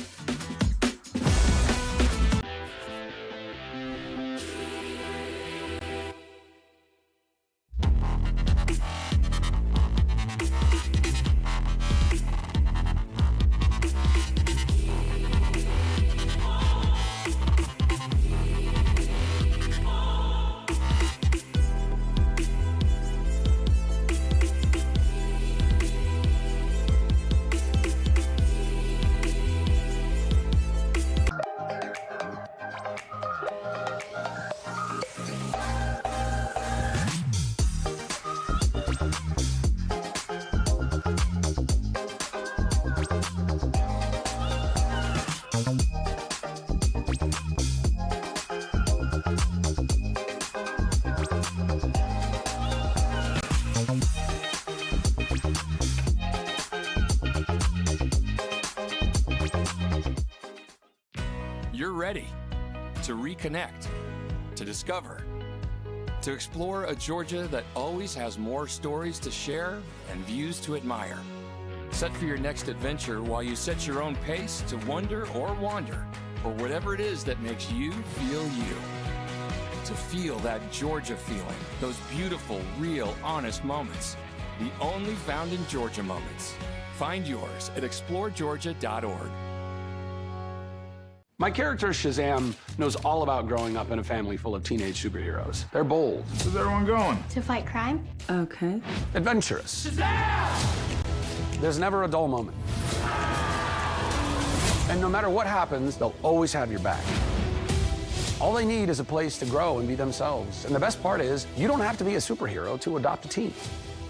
You're ready to reconnect, to discover, to explore a Georgia that always has more stories to share and views to admire. Set for your next adventure while you set your own pace to wonder or wander for whatever it is that makes you feel you. To feel that Georgia feeling, those beautiful, real, honest moments. The only found in Georgia moments. Find yours at exploregeorgia.org. My character, Shazam, knows all about growing up in a family full of teenage superheroes. They're bold. Where's everyone going? To fight crime? Okay. Adventurous. Shazam! There's never a dull moment. And no matter what happens, they'll always have your back. All they need is a place to grow and be themselves. And the best part is, you don't have to be a superhero to adopt a teen.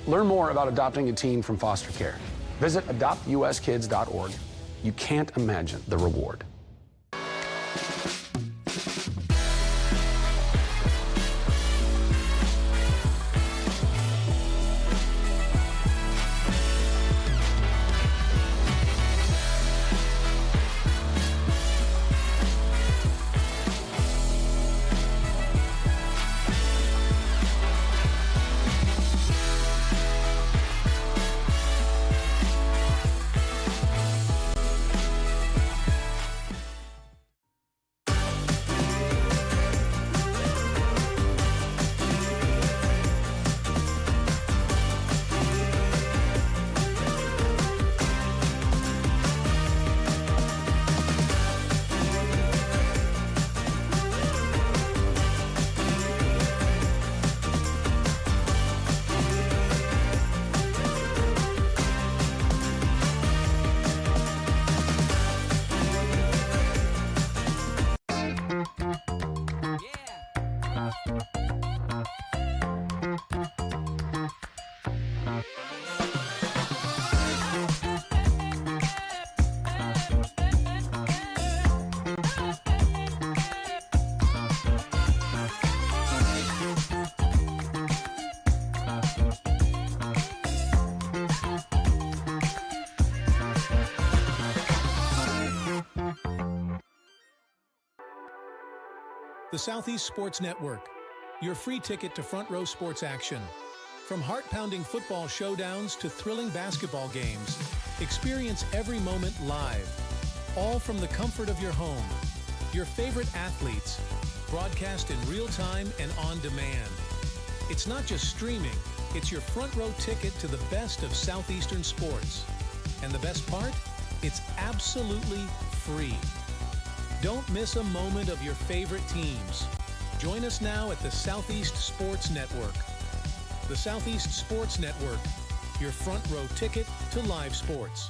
Learn more about adopting a teen from foster care. Visit adoptuskids.org. You can't imagine the reward. The Southeast Sports Network, your free ticket to front row sports action. From heart-pounding football showdowns to thrilling basketball games, experience every moment live, all from the comfort of your home. Your favorite athletes, broadcast in real time and on demand. It's not just streaming, it's your front row ticket to the best of Southeastern sports. And the best part? It's absolutely free. Don't miss a moment of your favorite teams. Join us now at the Southeast Sports Network. The Southeast Sports Network, your front row ticket to live sports.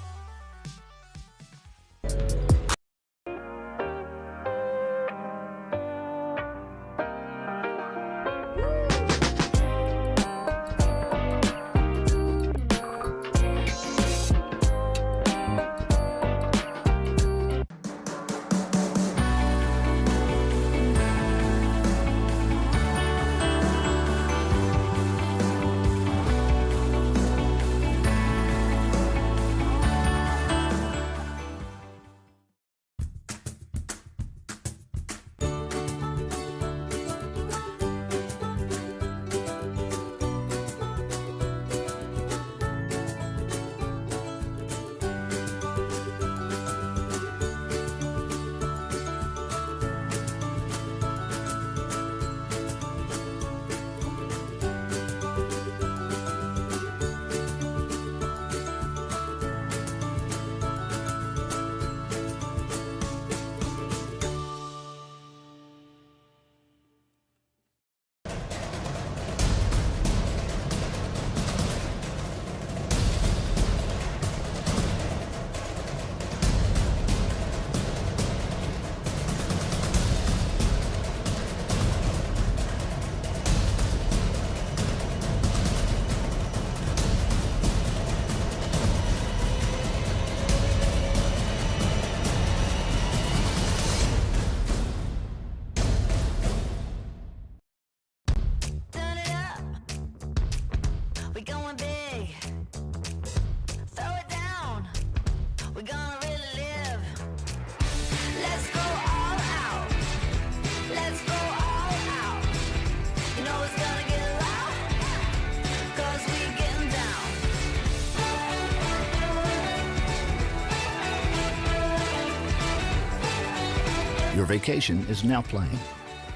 Your vacation is now playing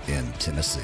in Tennessee.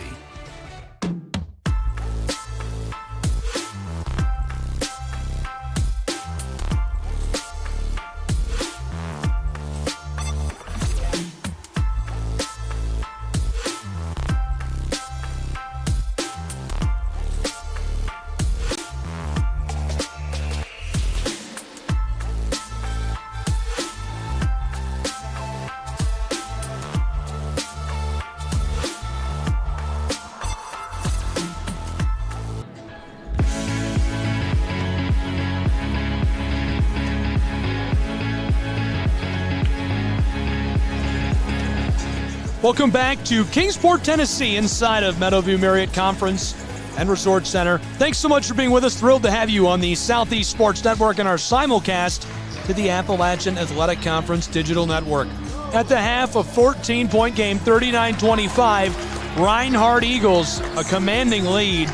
Welcome back to Kingsport, Tennessee, inside of Meadowview Marriott Conference and Resort Center. Thanks so much for being with us. Thrilled to have you on the Southeast Sports Network and our simulcast to the Appalachian Athletic Conference Digital Network. At the half, a 14-point game, 39-25. Reinhardt Eagles, a commanding lead.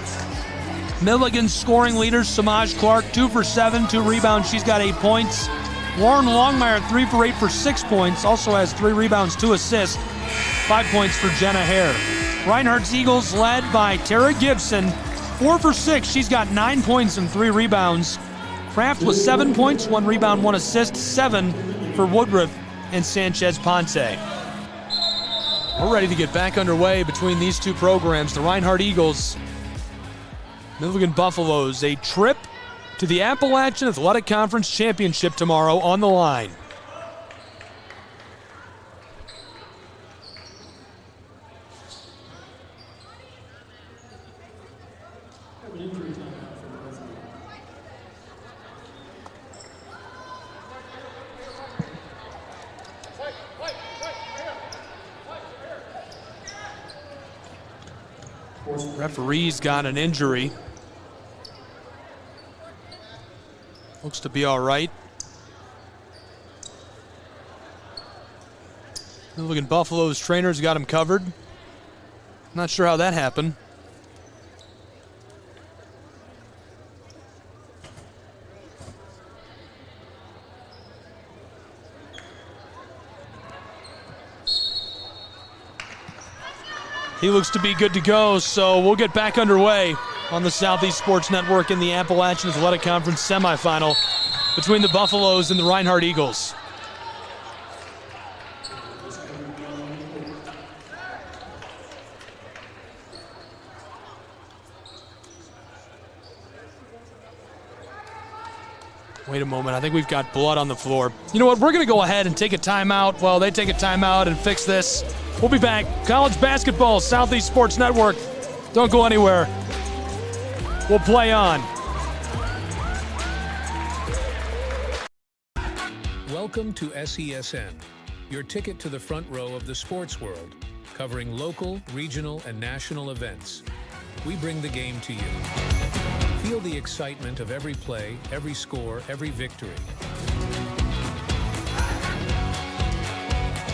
Milligan scoring leaders, Samaj Clark, 2 for 7, 2 rebounds. She's got 8 points. Lauren Longmire, 3 for 8 for 6 points. Also has 3 rebounds, 2 assists. 5 points for Jenna Hare. Reinhardt's Eagles led by Tara Gibson, 4 for 6. She's got 9 points and 3 rebounds. Kraft with 7 points, 1 rebound, 1 assist, 7 for Woodruff and Sanchez Ponce. We're ready to get back underway between these two programs. The Reinhardt Eagles, Milligan Buffaloes, a trip to the Appalachian Athletic Conference Championship tomorrow on the line. Referee's got an injury. Looks to be all right. Milligan Buffalo's trainers got him covered. Not sure how that happened. He looks to be good to go, so we'll get back underway on the Southeast Sports Network in the Appalachian Athletic Conference semifinal between the Buffaloes and the Reinhardt Eagles. Wait a moment, I think we've got blood on the floor. You know what, we're gonna go ahead and take a timeout while they take a timeout and fix this. We'll be back. College basketball, Southeast Sports Network. Don't go anywhere. We'll play on. Welcome to SESN, your ticket to the front row of the sports world, covering local, regional, and national events. We bring the game to you. Feel the excitement of every play, every score, every victory.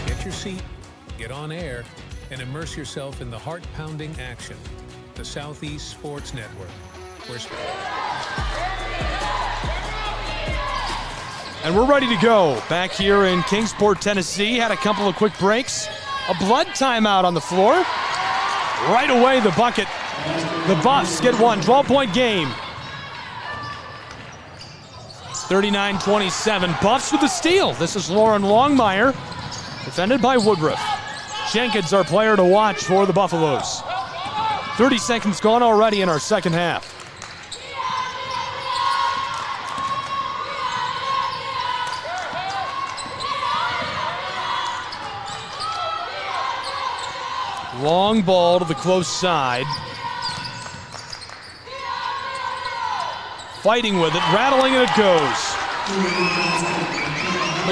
Get your seat, get on air, and immerse yourself in the heart-pounding action. The Southeast Sports Network. And we're ready to go. Back here in Kingsport, Tennessee. Had a couple of quick breaks. A blood timeout on the floor. Right away, the bucket. The Buffs get one. 12-point game. 39-27. Buffs with the steal. This is Lauren Longmire. Defended by Woodruff. Jenkins, our player to watch for the Buffaloes. 30 seconds gone already in our second half. Long ball to the close side. Fighting with it, rattling, and it goes.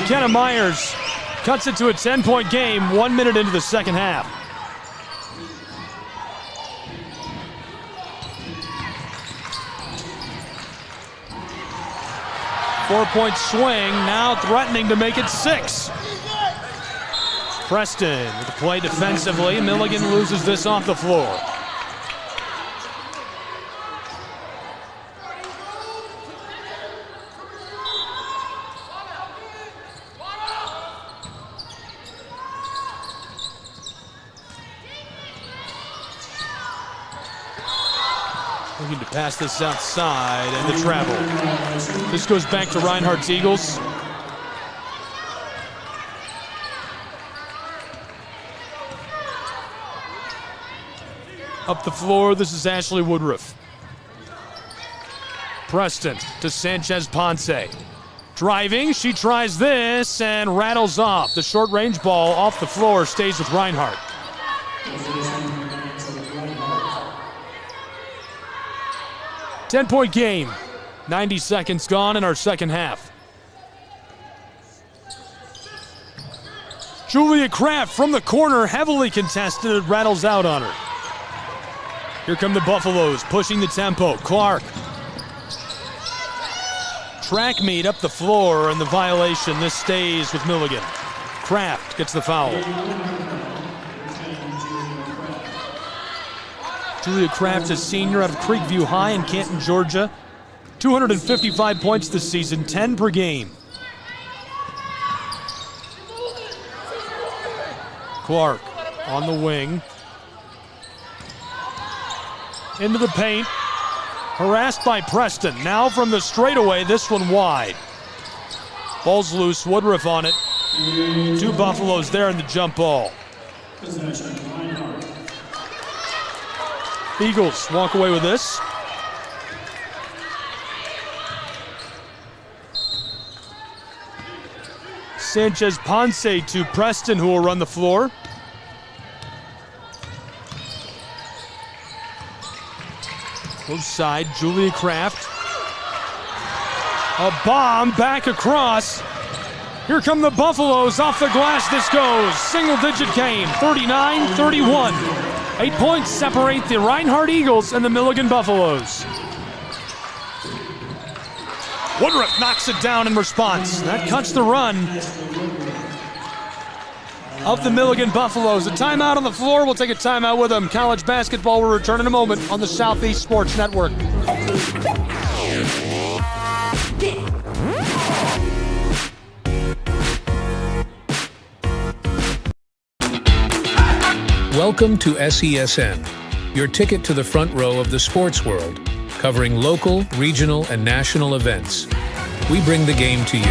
McKenna Myers cuts it to a 10-point game 1 minute into the second half. Four-point swing, now threatening to make it 6. Preston with the play defensively. Milligan loses this off the floor. Looking to pass this outside and the travel. This goes back to Reinhardt's Eagles. Up the floor, this is Ashley Woodruff. Preston to Sanchez Ponce. Driving, she tries this and rattles off. The short-range ball off the floor stays with Reinhardt. Ten-point game. 90 seconds gone in our second half. Julia Kraft from the corner, heavily contested. It rattles out on her. Here come the Buffaloes, pushing the tempo. Clark. Track meet up the floor, and the violation. This stays with Milligan. Kraft gets the foul. Julia Kraft, a senior out of Creekview High in Canton, Georgia. 255 points this season, 10 per game. Clark on the wing. Into the paint. Harassed by Preston. Now from the straightaway, this one wide. Ball's loose, Woodruff on it. Two Buffaloes there in the jump ball. Eagles walk away with this. Sanchez Ponce to Preston, who will run the floor. Close side, Julia Kraft. A bomb back across. Here come the Buffaloes off the glass. This goes. Single-digit game, 39-31. 8 points separate the Reinhardt Eagles and the Milligan Buffaloes. Woodruff knocks it down in response. That cuts the run. of the Milligan Buffaloes. A timeout on the floor. We'll take a timeout with them. College basketball will return in a moment on the Southeast Sports Network. Welcome to SESN, your ticket to the front row of the sports world, covering local, regional, and national events. We bring the game to you.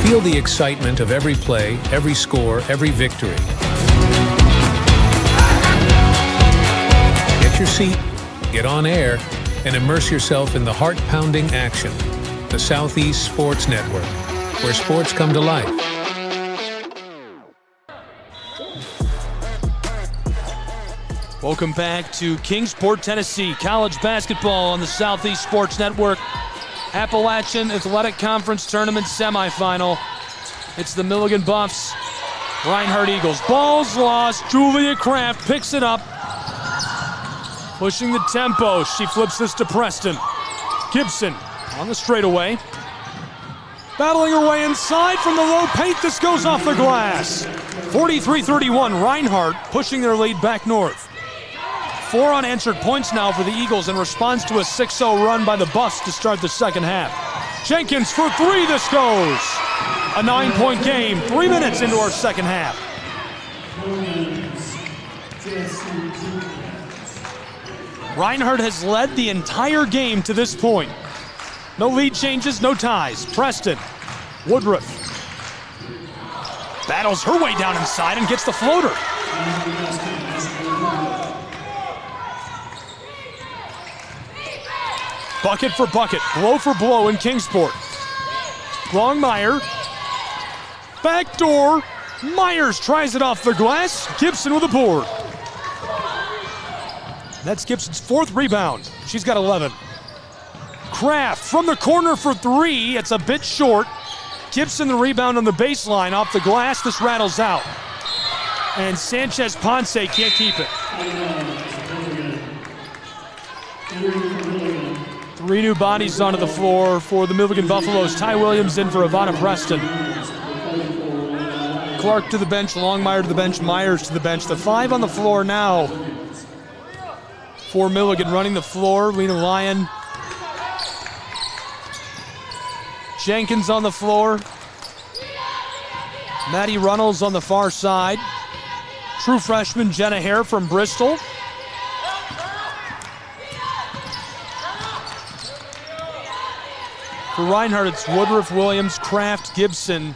Feel the excitement of every play, every score, every victory. Get your seat, get on air, and immerse yourself in the heart-pounding action. The Southeast Sports Network, where sports come to life. Welcome back to Kingsport, Tennessee. College basketball on the Southeast Sports Network. Appalachian Athletic Conference Tournament semifinal. It's the Milligan Buffs, Reinhardt Eagles. Ball's lost. Julia Kraft picks it up. Pushing the tempo. She flips this to Preston. Gibson on the straightaway. Battling her way inside from the low paint. This goes off the glass. 43-31. Reinhardt pushing their lead back north. 4 unanswered points now for the Eagles in response to a 6-0 run by the Buffs to start the second half. Jenkins for 3, this goes. A 9-point game, 3 minutes into our second half. Reinhardt has led the entire game to this point. No lead changes, no ties. Preston, Woodruff. Battles her way down inside and gets the floater. Bucket for bucket, blow for blow in Kingsport. Longmire, backdoor. Myers tries it off the glass. Gibson with a board. That's Gibson's 4th rebound. She's got 11. Kraft from the corner for 3. It's a bit short. Gibson the rebound on the baseline off the glass. This rattles out. And Sanchez Ponce can't keep it. 3 new bodies onto the floor for the Milligan Buffaloes. Ty Williams in for Ivana Preston. Clark to the bench, Longmire to the bench, Myers to the bench. The 5 on the floor now for Milligan. Running the floor, Lena Lyon. Jenkins on the floor. Maddie Runnels on the far side. True freshman Jenna Hare from Bristol. For Reinhardt, it's Woodruff, Williams, Kraft, Gibson,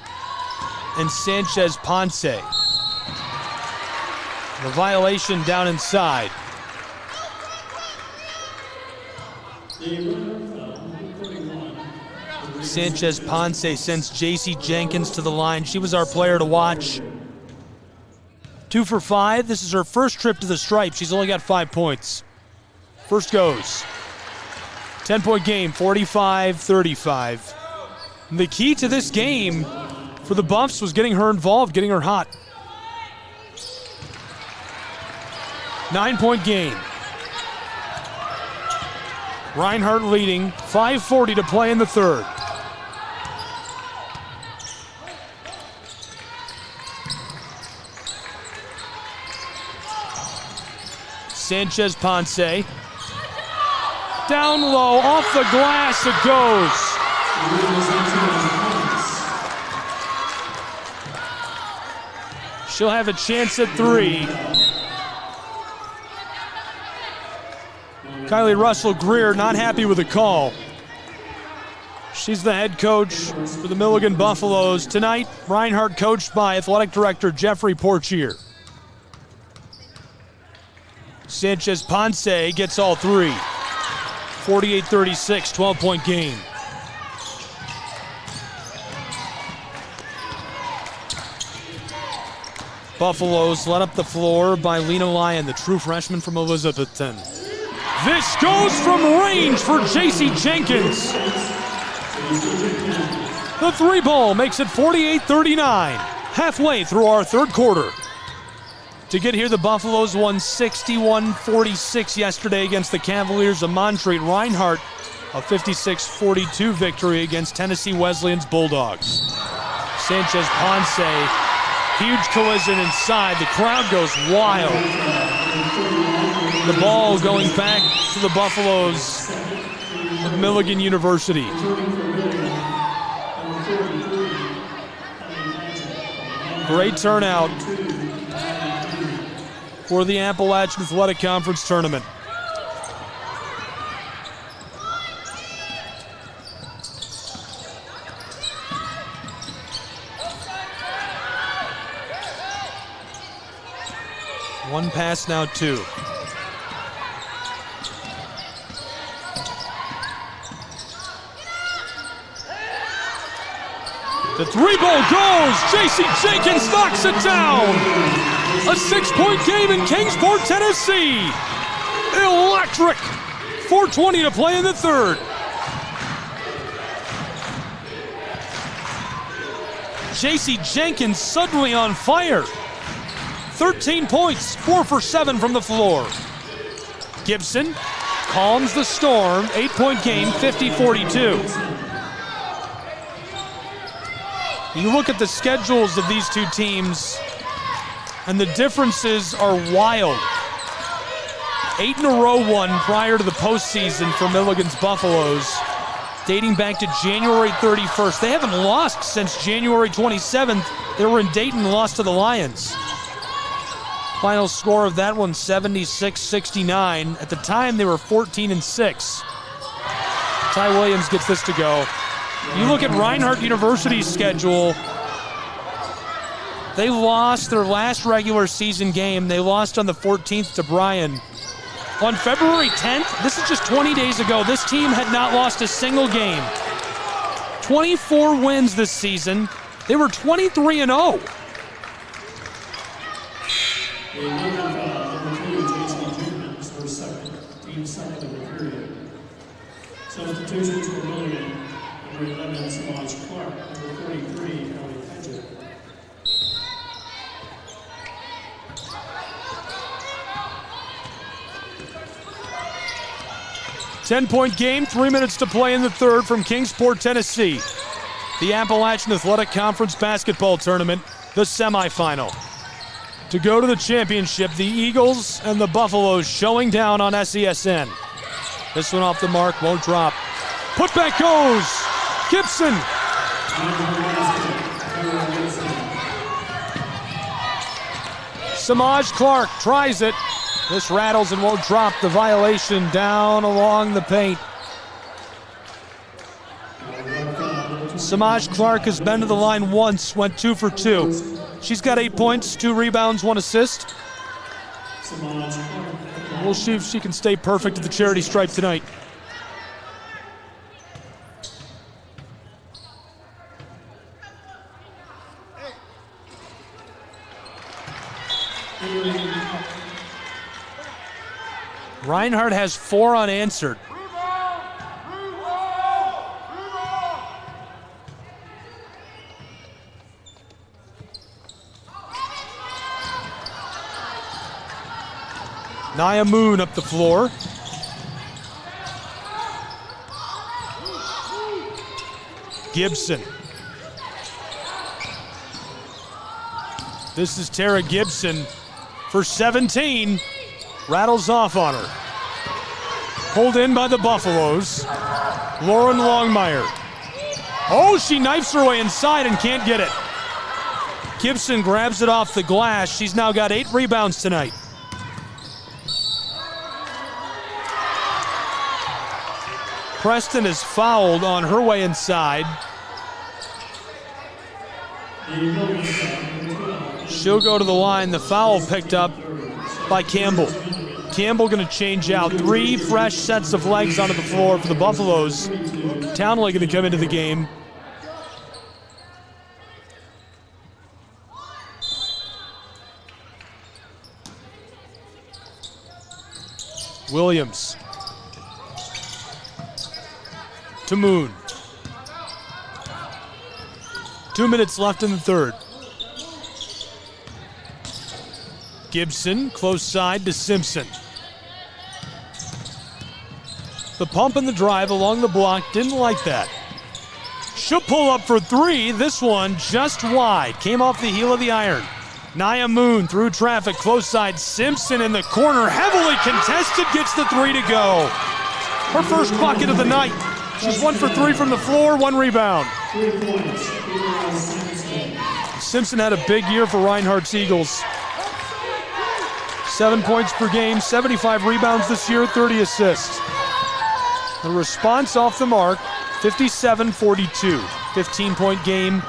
and Sanchez Ponce. The violation down inside. Sanchez Ponce sends J.C. Jenkins to the line. She was our player to watch. 2 for 5. This is her first trip to the stripe. She's only got 5 points. First goes. 10-point game, 45-35. The key to this game for the Buffs was getting her involved, getting her hot. 9-point game. Reinhardt leading, 5:40 to play in the third. Sanchez Ponce. Down low, off the glass it goes. She'll have a chance at 3. Kylie Russell-Greer not happy with the call. She's the head coach for the Milligan Buffaloes. Tonight, Reinhardt coached by athletic director Jeffrey Portier. Sanchez Ponce gets all 3. 48-36, 12-point game. Buffaloes led up the floor by Lena Lyon, the true freshman from Elizabethton. This goes from range for J.C. Jenkins. The 3-ball makes it 48-39, halfway through our third quarter. To get here, the Buffaloes won 61-46 yesterday against the Cavaliers of Montreat. Reinhardt, a 56-42 victory against Tennessee Wesleyan's Bulldogs. Sanchez Ponce Huge collision inside. The crowd goes wild. The ball going back to the Buffaloes of Milligan University. Great turnout for the Appalachian Athletic Conference tournament. One pass now, two. The three ball goes. J.C. Jenkins knocks it down. A 6-point game in Kingsport, Tennessee. Electric. 4:20 to play in the third. J.C. Jenkins suddenly on fire. 13 points, 4 for 7 from the floor. Gibson calms the storm. 8-point game, 50-42. You look at the schedules of these two teams, and the differences are wild. 8 in a row won prior to the postseason for Milligan's Buffaloes, dating back to January 31st. They haven't lost since January 27th. They were in Dayton and lost to the Lions. Final score of that one, 76-69. At the time, they were 14-6. Ty Williams gets this to go. You look at Reinhardt University's schedule. They lost their last regular season game. They lost on the 14th to Bryan. On February 10th, this is just 20 days ago, this team had not lost a single game. 24 wins this season. They were 23-0. Substitutions for Milligan, number 11, Samaj Clark, number 43, Ellie Hedger. Ten-point game, 3 minutes to play in the third from Kingsport, Tennessee. The Appalachian Athletic Conference basketball tournament, the semifinal. To go to the championship, the Eagles and the Buffaloes showing down on SESN. This one off the mark, won't drop. Putback goes. Gibson. Samaj Clark tries it. This rattles and won't drop. The violation down along the paint. Samaj Clark has been to the line once, went 2 for 2. She's got 8 points, 2 rebounds, 1 assist. We'll see if she can stay perfect at the charity stripe tonight. Reinhardt has 4 unanswered. Nia Moon up the floor. Gibson. This is Tara Gibson for 17. Rattles off on her. Pulled in by the Buffaloes. Lauren Longmire. Oh, she knifes her way inside and can't get it. Gibson grabs it off the glass. She's now got 8 rebounds tonight. Preston is fouled on her way inside. She'll go to the line. The foul picked up by Campbell. Campbell going to change out. 3 fresh sets of legs onto the floor for the Buffaloes. Townley going to come into the game. Williams. To Moon. 2 minutes left in the third. Gibson, close side to Simpson. The pump and the drive along the block, didn't like that. She'll pull up for three. This one just wide. Came off the heel of the iron. Nia Moon through traffic, close side. Simpson in the corner, heavily contested, gets the three to go. Her first bucket of the night. She's 1 for 3 from the floor, 1 rebound. Simpson had a big year for Reinhardt's Eagles. 7 points per game, 75 rebounds this year, 30 assists. The response off the mark, 57-42. 15-point game,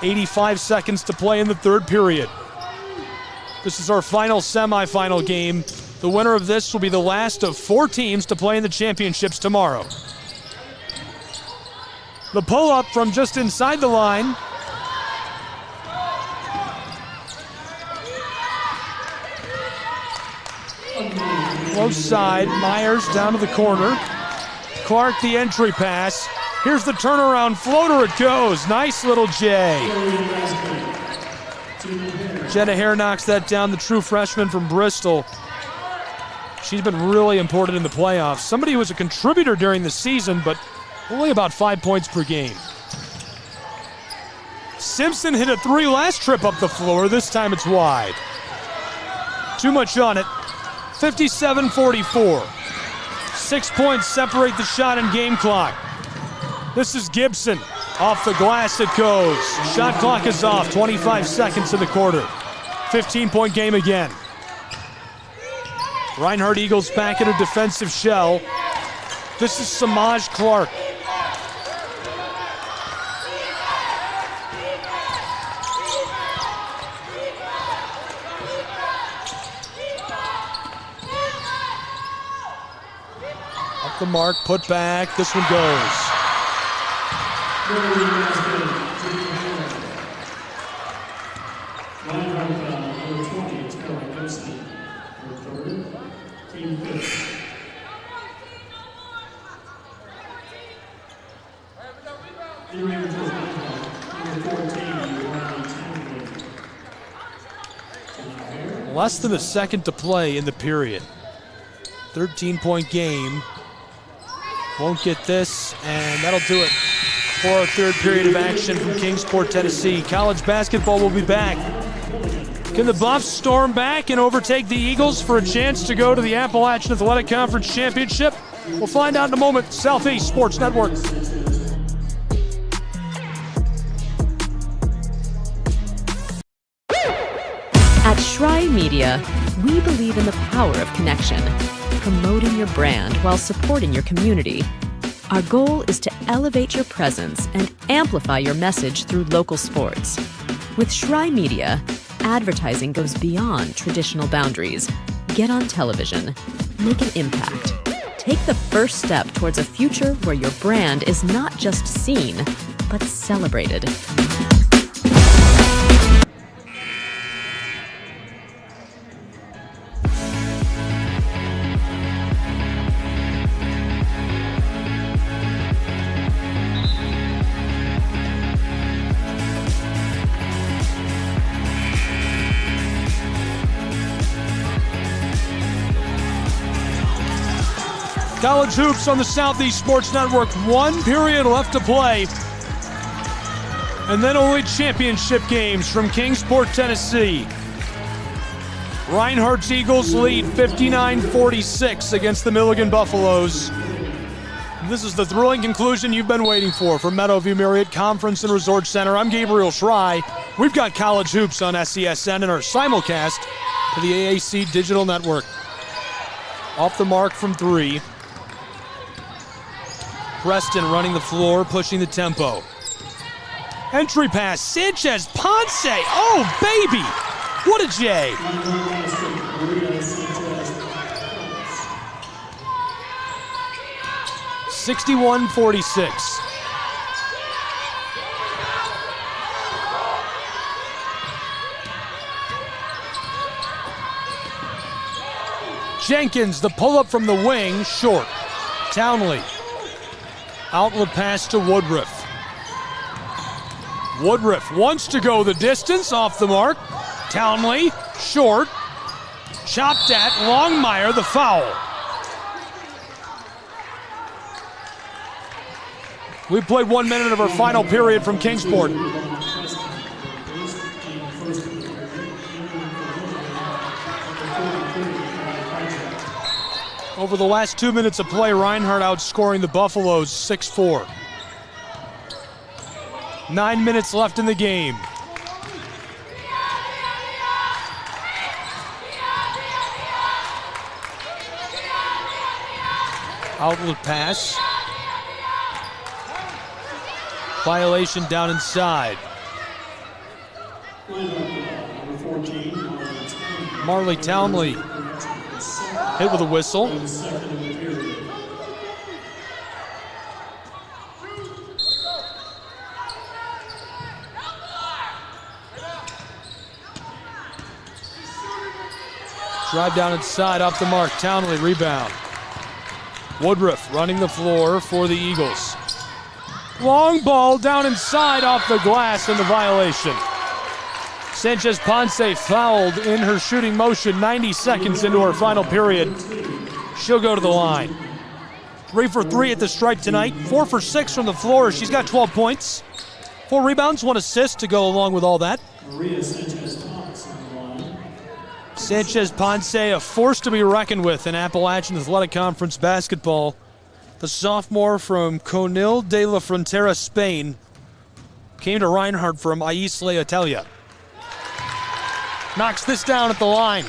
85 seconds to play in the third period. This is our final semifinal game. The winner of this will be the last of 4 teams to play in the championships tomorrow. The pull-up from just inside the line. Close side, Myers down to the corner. Clark the entry pass. Here's the turnaround floater, it goes. Nice little J. Jenna Hare knocks that down, the true freshman from Bristol. She's been really important in the playoffs. Somebody who was a contributor during the season, but only about 5 points per game. Simpson hit a three last trip up the floor. This time it's wide. Too much on it. 57-44. 6 points separate the shot and game clock. This is Gibson. Off the glass it goes. Shot clock is off. 25 seconds in the quarter. 15-point game again. Reinhardt Eagles back in a defensive shell. This is Samaj Clark. Up the mark, put back. This one goes. Less than a second to play in the period. 13-point game. Won't get this, and that'll do it for our third period of action from Kingsport, Tennessee. College basketball will be back. Can the Buffs storm back and overtake the Eagles for a chance to go to the Appalachian Athletic Conference Championship? We'll find out in a moment. Southeast Sports Network. At Shry Media, we believe in the power of connection, promoting your brand while supporting your community. Our goal is to elevate your presence and amplify your message through local sports. With Shry Media, advertising goes beyond traditional boundaries. Get on television, make an impact. Take the first step towards a future where your brand is not just seen, but celebrated. College hoops on the Southeast Sports Network. 1 period left to play. And then only championship games from Kingsport, Tennessee. Reinhardt's Eagles lead 59-46 against the Milligan Buffaloes. This is the thrilling conclusion you've been waiting for from Meadowview Marriott Conference and Resort Center. I'm Gabriel Shry. We've got college hoops on SESN and our simulcast to the AAC Digital Network. Off the mark from three. Preston running the floor, pushing the tempo. Entry pass, Sanchez, Ponce. Oh, baby! What a J! (61-46). Jenkins, the pull-up from the wing, short. Townley. Outlet pass to Woodruff. Woodruff wants to go the distance, off the mark. Townley, short. Chopped at, Longmire, the foul. We've played 1 minute of our final period from Kingsport. Over the last 2 minutes of play, Reinhardt outscoring the Buffaloes 6-4. 9 minutes left in the game. Outlet pass. Violation down inside. Marley Townley hit with a whistle. Drive down inside, off the mark. Townley rebound. Woodruff running the floor for the Eagles. Long ball down inside off the glass and the violation. Sanchez Ponce fouled in her shooting motion 90 seconds into her final period. She'll go to the line. 3 for 3 at the stripe tonight. 4 for 6 from the floor. She's got 12 points. 4 rebounds, 1 assist to go along with all that. Sanchez Ponce, a force to be reckoned with in Appalachian Athletic Conference basketball. The sophomore from Conil de la Frontera, Spain, came to Reinhardt from Isla Italia. Knocks this down at the line.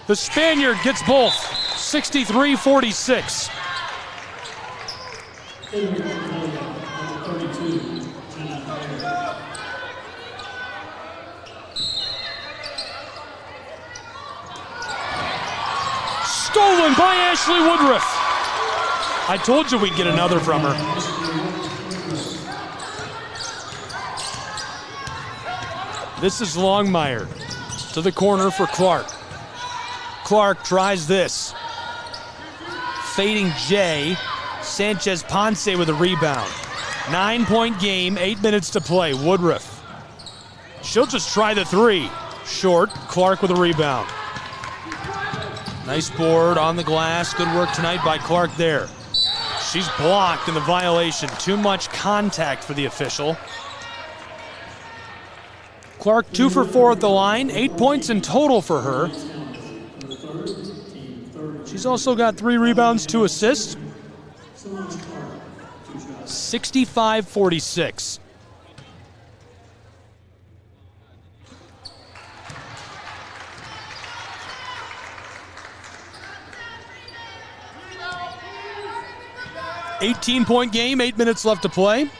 The Spaniard gets both. 63-46. Stolen by Ashley Woodruff. I told you we'd get another from her. This is Longmire to the corner for Clark. Clark tries this. Fading Jay. Sanchez Ponce with a rebound. 9-point game, 8 minutes to play. Woodruff. She'll just try the three. Short. Clark with a rebound. Nice board on the glass. Good work tonight by Clark there. She's blocked in the violation. Too much contact for the official. Clark 2 for 4 at the line. 8 points in total for her. She's also got 3 rebounds, 2 assists. 65-46. $18-point game, 8 minutes left to play.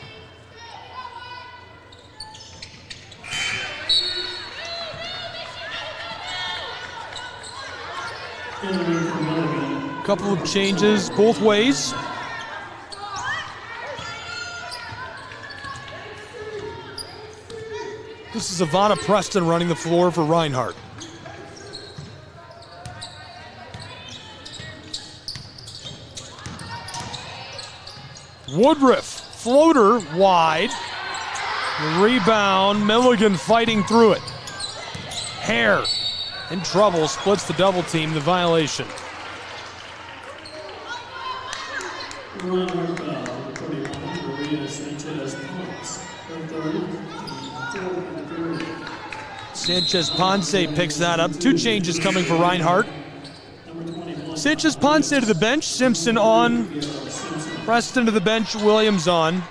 Couple of changes both ways. This is Ivana Preston running the floor for Reinhardt. Woodruff, floater wide. Rebound, Milligan fighting through it. Hare in trouble, splits the double team, the violation. Sanchez Ponce picks that up. 2 changes coming for Reinhardt. Sanchez Ponce to the bench, Simpson on. Preston to the bench, Williams on.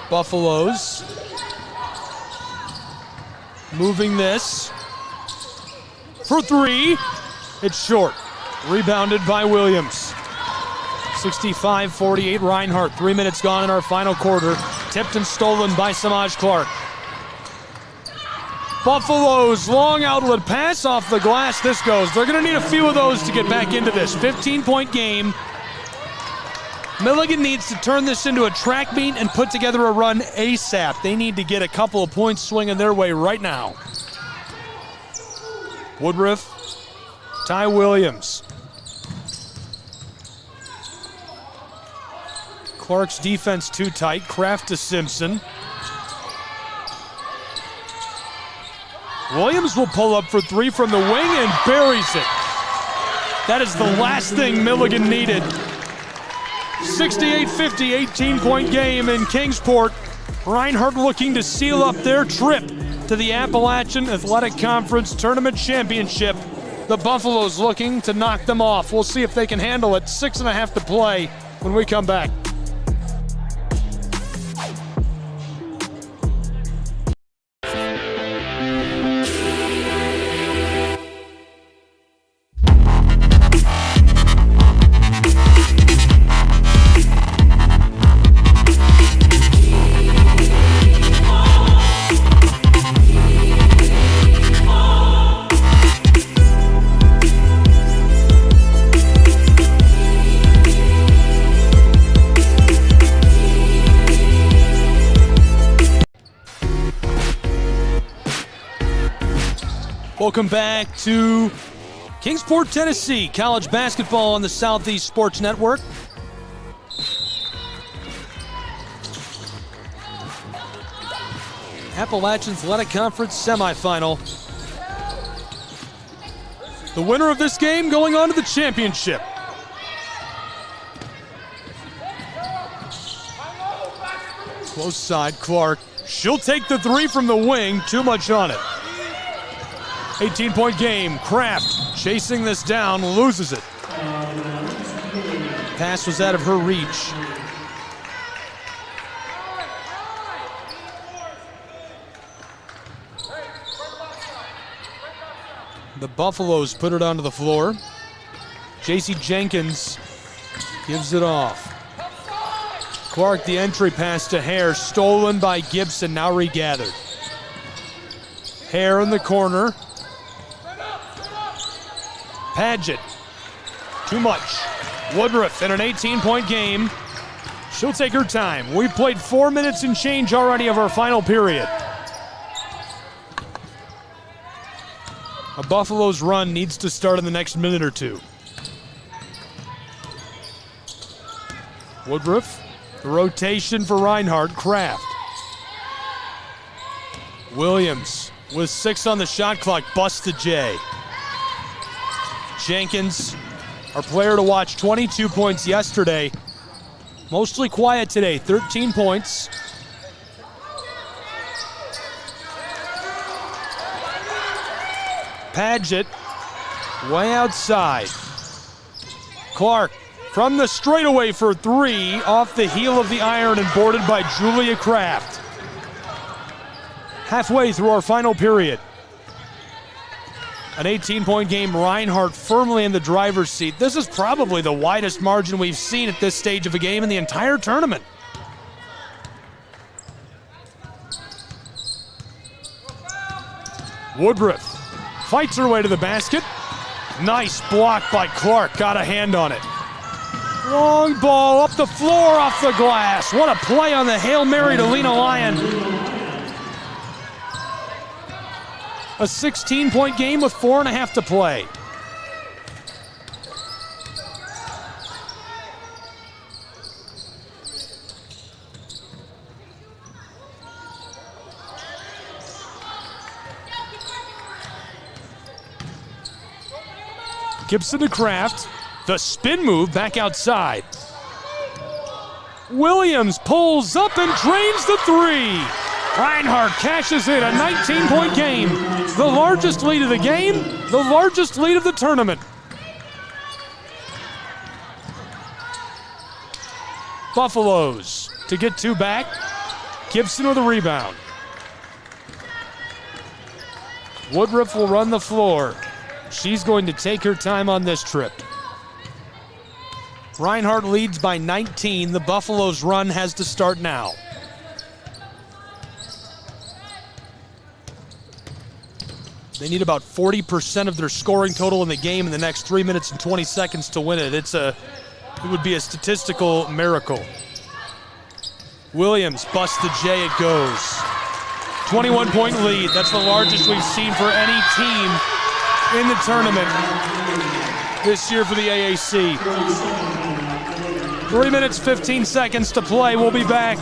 Buffaloes moving this for 3. It's short. Rebounded by Williams. 65-48 Reinhardt. 3 minutes gone in our final quarter. Tipped and stolen by Samaj Clark. Buffaloes, long outlet pass off the glass. This goes. They're going to need a few of those to get back into this. 15-point game. Milligan needs to turn this into a track meet and put together a run ASAP. They need to get a couple of points swinging their way right now. Woodruff, Ty Williams. Clark's defense too tight. Kraft to Simpson. Williams will pull up for three from the wing and buries it. That is the last thing Milligan needed. 68-50, 18-point game in Kingsport. Reinhardt looking to seal up their trip to the Appalachian Athletic Conference Tournament Championship. The Buffaloes looking to knock them off. We'll see if they can handle it. 6.5 to play when we come back. Welcome back to Kingsport, Tennessee. College basketball on the Southeast Sports Network. Appalachian Athletic Conference semifinal. The winner of this game going on to the championship. Close side, Clark. She'll take the three from the wing. Too much on it. 18-point game. Kraft chasing this down, loses it. Pass was out of her reach. The Buffaloes put it onto the floor. J.C. Jenkins gives it off. Clark, the entry pass to Hare, stolen by Gibson, now regathered. Hare in the corner. Padgett, too much. Woodruff in an 18-point game. She'll take her time. We've played 4 minutes and change already of our final period. A Buffaloes run needs to start in the next minute or two. Woodruff, the rotation for Reinhardt, Kraft. Williams with 6 on the shot clock, busts the J. Jenkins, our player to watch, 22 points yesterday. Mostly quiet today, 13 points. Padgett, way outside. Clark from the straightaway for three, off the heel of the iron and boarded by Julia Kraft. Halfway through our final period. An 18-point game, Reinhardt firmly in the driver's seat. This is probably the widest margin we've seen at this stage of a game in the entire tournament. Woodruff fights her way to the basket. Nice block by Clark, got a hand on it. Long ball up the floor, off the glass. What a play on the Hail Mary to Lena Lyon. A 16-point game with 4.5 to play. Gibson to Kraft. The spin move back outside. Williams pulls up and drains the three. Reinhardt cashes in a 19-point game. The largest lead of the game, the largest lead of the tournament. Buffaloes to get 2 back. Gibson with a rebound. Woodruff will run the floor. She's going to take her time on this trip. Reinhardt leads by 19. The Buffaloes' run has to start now. They need about 40% of their scoring total in the game in the next 3 minutes and 20 seconds to win it. It would be a statistical miracle. Williams busts the J, it goes. 21-point lead, that's the largest we've seen for any team in the tournament this year for the AAC. 3 minutes, 15 seconds to play. We'll be back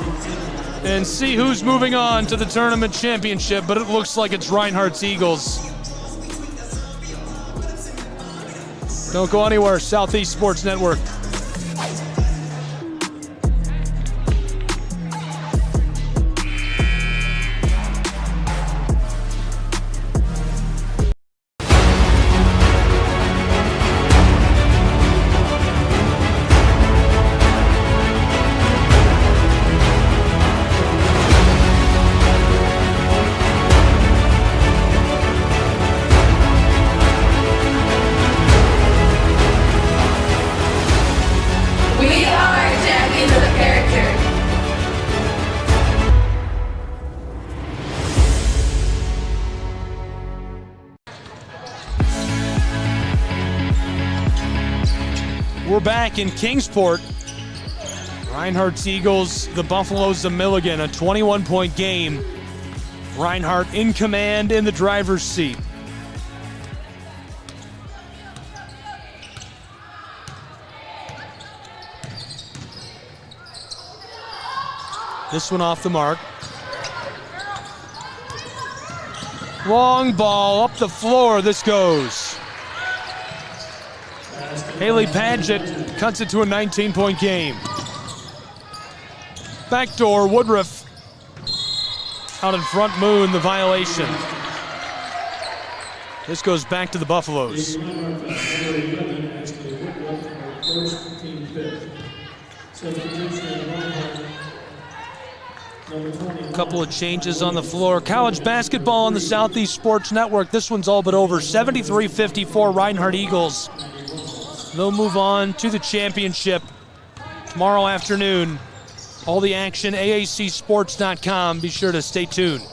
and see who's moving on to the tournament championship, but it looks like it's Reinhardt's Eagles. Don't go anywhere, Southeast Sports Network. We're back in Kingsport. Reinhardt's Eagles, the Buffaloes of Milligan, a 21-point game. Reinhardt in command in the driver's seat. This one off the mark. Long ball up the floor. This goes. Haley Padgett cuts it to a 19-point game. Backdoor, Woodruff. Out in front, Moon, the violation. This goes back to the Buffaloes. A couple of changes on the floor. College basketball on the Southeast Sports Network. This one's all but over. 73-54 Reinhardt Eagles. They'll move on to the championship tomorrow afternoon. All the action, AACsports.com. Be sure to stay tuned.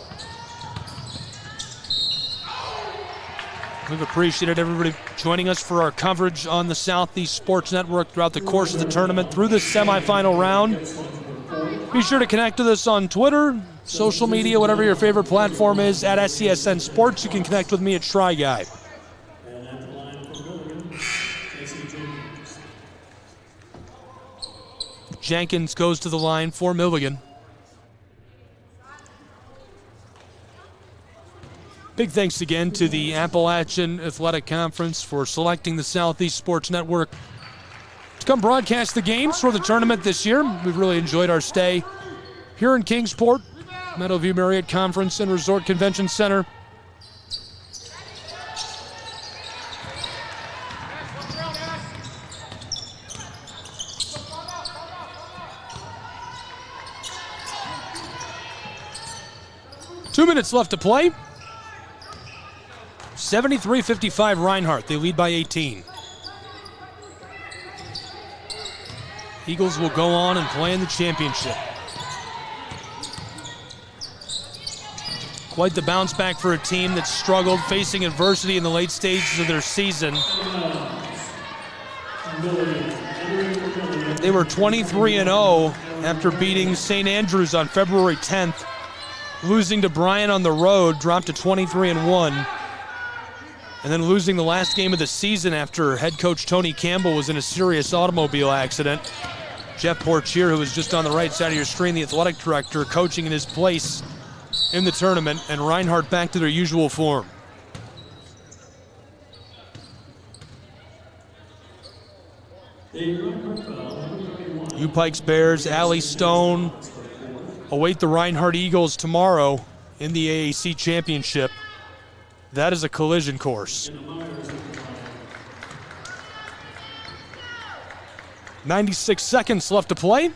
We've appreciated everybody joining us for our coverage on the Southeast Sports Network throughout the course of the tournament through this semifinal round. Be sure to connect with us on Twitter, social media, whatever your favorite platform is, at SCSN Sports. You can connect with me at Try Guy. Jenkins goes to the line for Milligan. Big thanks again to the Appalachian Athletic Conference for selecting the Southeast Sports Network to come broadcast the games for the tournament this year. We've really enjoyed our stay here in Kingsport, Meadowview Marriott Conference and Resort Convention Center. Two minutes left to play. 73-55 Reinhardt. They lead by 18. Eagles will go on and play in the championship. Quite the bounce back for a team that struggled, facing adversity in the late stages of their season. They were 23-0 after beating St. Andrews on February 10th. Losing to Bryan on the road, dropped to 23-1. And then losing the last game of the season after head coach Tony Campbell was in a serious automobile accident. Jeff Portier, who was just on the right side of your screen, the athletic director, coaching in his place in the tournament, and Reinhardt back to their usual form. U-Pikes Bears, Allie Stone await the Reinhardt Eagles tomorrow in the AAC Championship. That is a collision course. 96 seconds left to play.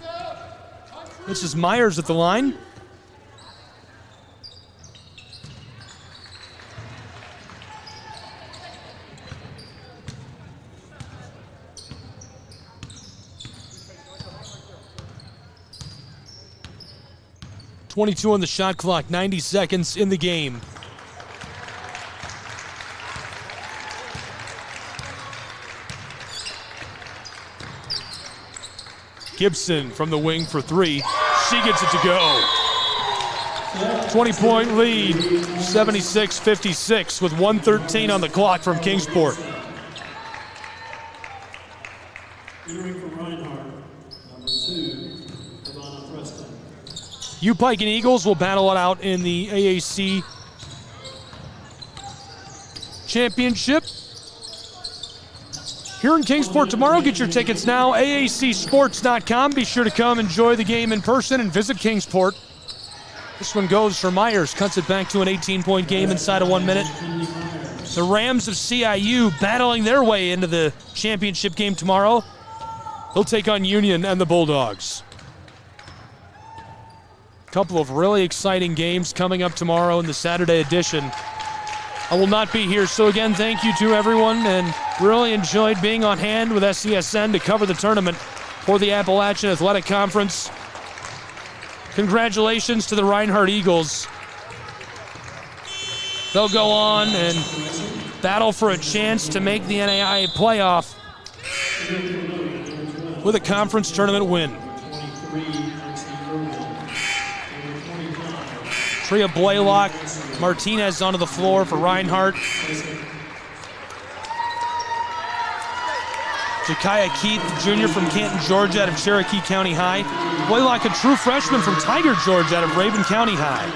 This is Myers at the line. .22 on the shot clock, 90 seconds in the game. Gibson from the wing for three. She gets it to go. 20-point lead, 76-56 with 1:13 on the clock from Kingsport. Entering for Reinhardt, number 2, Ivana Preston. U-Pike and Eagles will battle it out in the AAC Championship. Here in Kingsport tomorrow. Get your tickets now, aacsports.com. Be sure to come enjoy the game in person and visit Kingsport. This one goes for Myers, cuts it back to an 18-point game inside of 1 minute. The Rams of CIU battling their way into the championship game tomorrow. They'll take on Union and the Bulldogs. A couple of really exciting games coming up tomorrow in the Saturday edition. I will not be here, so again, thank you to everyone, and really enjoyed being on hand with SCSN to cover the tournament for the Appalachian Athletic Conference. Congratulations to the Reinhardt Eagles. They'll go on and battle for a chance to make the NAIA playoff with a conference tournament win. Tria Blaylock, Martinez onto the floor for Reinhardt. Ja'Kiah Keith Jr. from Canton, Georgia, out of Cherokee County High. Blaylock, a true freshman from Tiger, Georgia, out of Raven County High.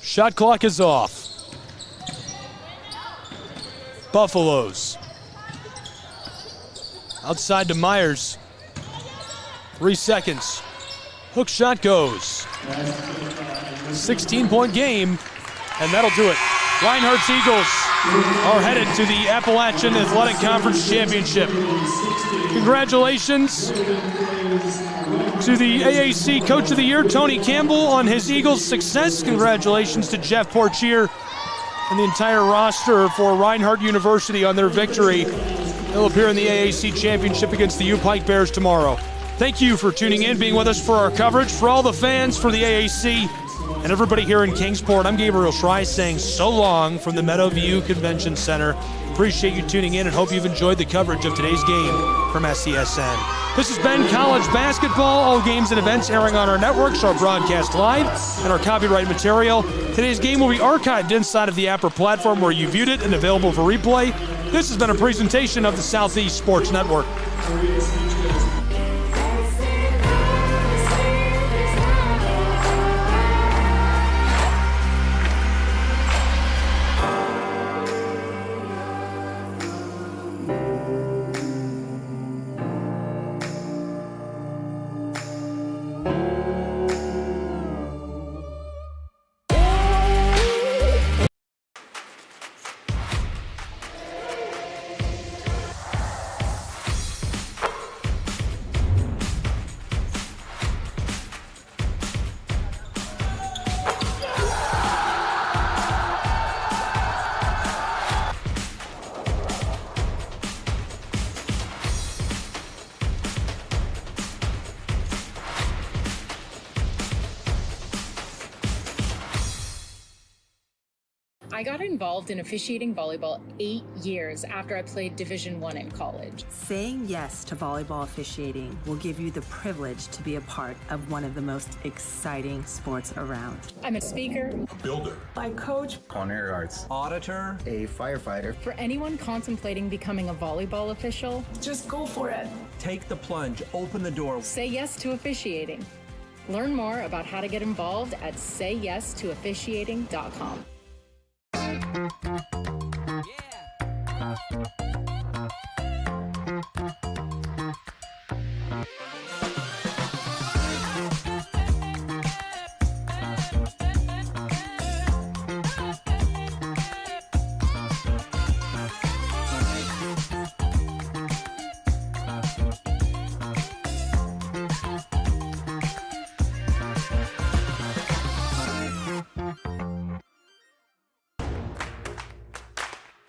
Shot clock is off. Buffaloes. Outside to Myers. 3 seconds. Hook shot goes. 16-point game, and that'll do it. Reinhardt's Eagles are headed to the Appalachian Athletic Conference Championship. Congratulations to the AAC Coach of the Year, Tony Campbell, on his Eagles' success. Congratulations to Jeff Portier and the entire roster for Reinhardt University on their victory. They'll appear in the AAC Championship against the U-Pike Bears tomorrow. Thank you for tuning in, being with us for our coverage. For all the fans, for the AAC, and everybody here in Kingsport, I'm Gabriel Schrei saying so long from the Meadowview Convention Center. Appreciate you tuning in and hope you've enjoyed the coverage of today's game from SCSN. This has been College Basketball. All games and events airing on our networks are broadcast live and our copyright material. Today's game will be archived inside of the Apper platform where you viewed it and available for replay. This has been a presentation of the Southeast Sports Network. I got involved in officiating volleyball 8 years after I played Division I in college. Saying yes to volleyball officiating will give you the privilege to be a part of one of the most exciting sports around. I'm a speaker, A builder. I coach, Culinary arts. Auditor. A firefighter. For anyone contemplating becoming a volleyball official, just go for it. Take the plunge. Open the door. Say yes to officiating. Learn more about how to get involved at sayyes2officiating.com.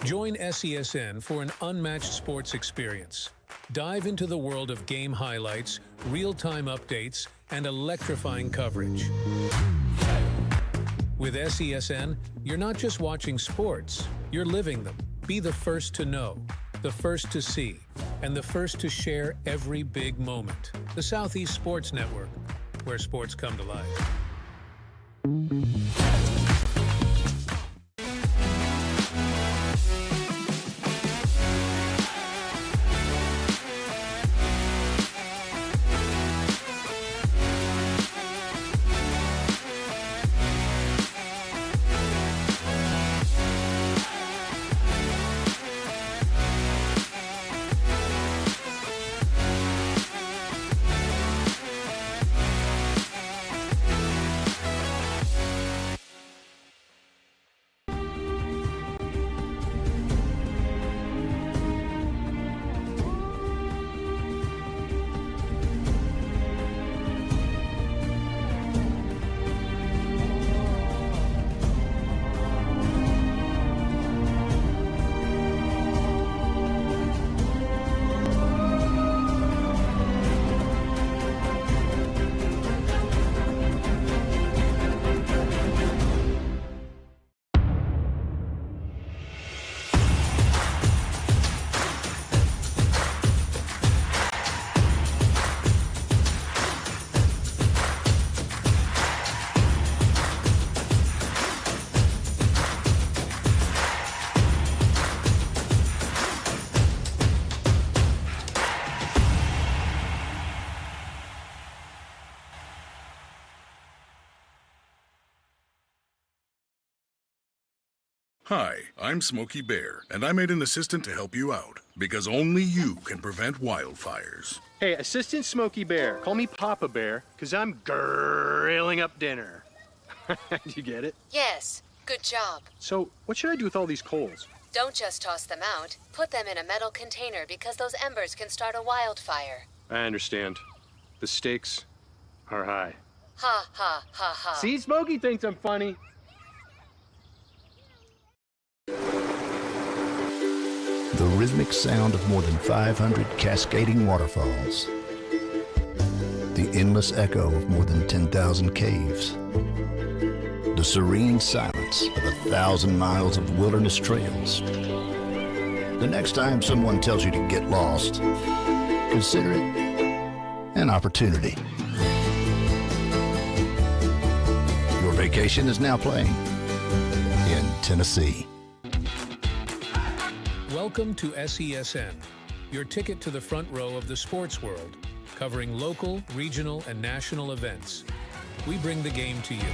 Join SESN for an unmatched sports experience. Dive into the world of game highlights, real-time updates, and electrifying coverage. With SESN, you're not just watching sports, you're living them. Be the first to know, the first to see, and the first to share every big moment. The Southeast Sports Network, where sports come to life. Hi, I'm Smokey Bear, and I made an assistant to help you out, because only you can prevent wildfires. Hey, Assistant Smokey Bear. Call me Papa Bear, because I'm grilling up dinner. Do you get it? Yes, good job. So, what should I do with all these coals? Don't just toss them out. Put them in a metal container because those embers can start a wildfire. I understand. The stakes are high. Ha, ha, ha, ha. See, Smokey thinks I'm funny. The rhythmic sound of more than 500 cascading waterfalls. The endless echo of more than 10,000 caves. The serene silence of 1,000 miles of wilderness trails. The next time someone tells you to get lost, consider it an opportunity. Your vacation is now playing in Tennessee. Welcome to SESN, your ticket to the front row of the sports world, covering local, regional, and national events. We bring the game to you.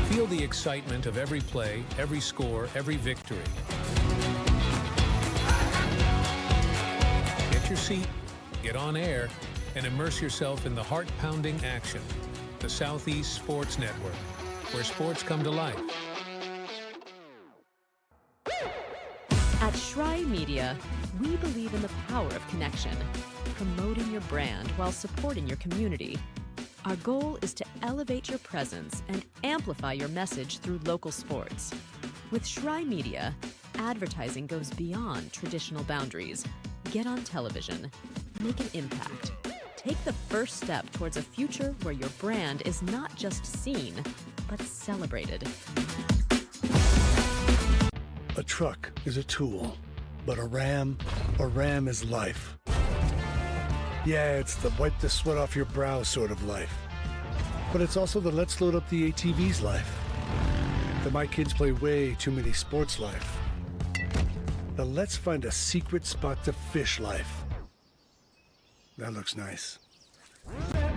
Feel the excitement of every play, every score, every victory. Get your seat, get on air, and immerse yourself in the heart-pounding action. The Southeast Sports Network, where sports come to life. At Shry Media, we believe in the power of connection, promoting your brand while supporting your community. Our goal is to elevate your presence and amplify your message through local sports. With Shry Media, advertising goes beyond traditional boundaries. Get on television, make an impact. Take the first step towards a future where your brand is not just seen, but celebrated. A truck is a tool, but a ram is life. Yeah, it's the wipe the sweat off your brow sort of life. But it's also the let's load up the ATV's life. The my kids play way too many sports life. The let's find a secret spot to fish life. That looks nice.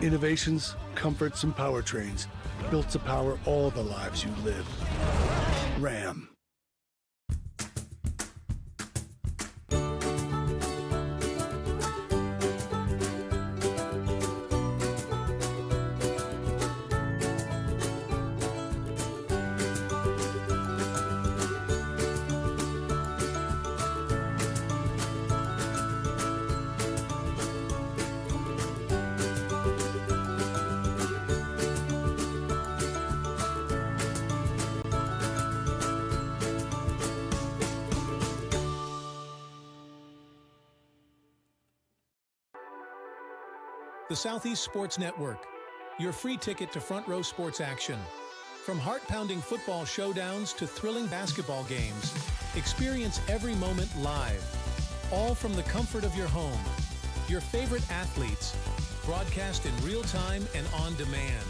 Innovations, comforts, and powertrains built to power all the lives you live. Ram. The Southeast Sports Network, your free ticket to front row sports action. From heart-pounding football showdowns to thrilling basketball games, experience every moment live, all from the comfort of your home. Your favorite athletes, broadcast in real time and on demand.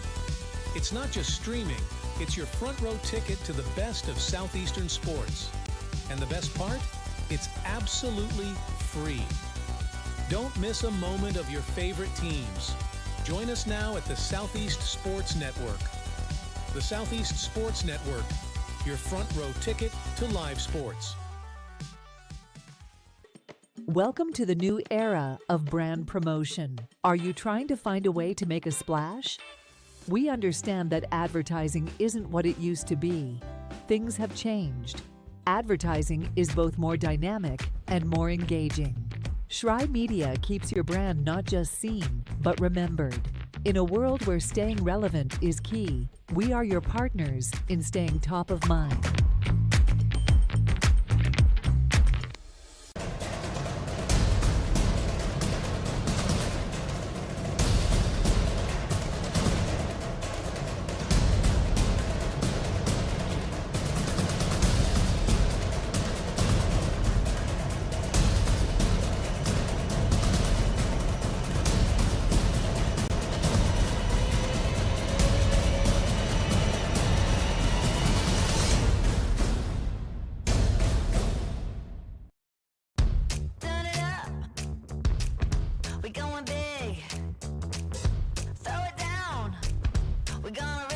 It's not just streaming, it's your front row ticket to the best of Southeastern sports. And the best part? It's absolutely free. Don't miss a moment of your favorite teams. Join us now at the Southeast Sports Network. The Southeast Sports Network, your front row ticket to live sports. Welcome to the new era of brand promotion. Are you trying to find a way to make a splash? We understand that advertising isn't what it used to be. Things have changed. Advertising is both more dynamic and more engaging. Schrei Media keeps your brand not just seen, but remembered. In a world where staying relevant is key, we are your partners in staying top of mind. We going big. Throw it down. We gonna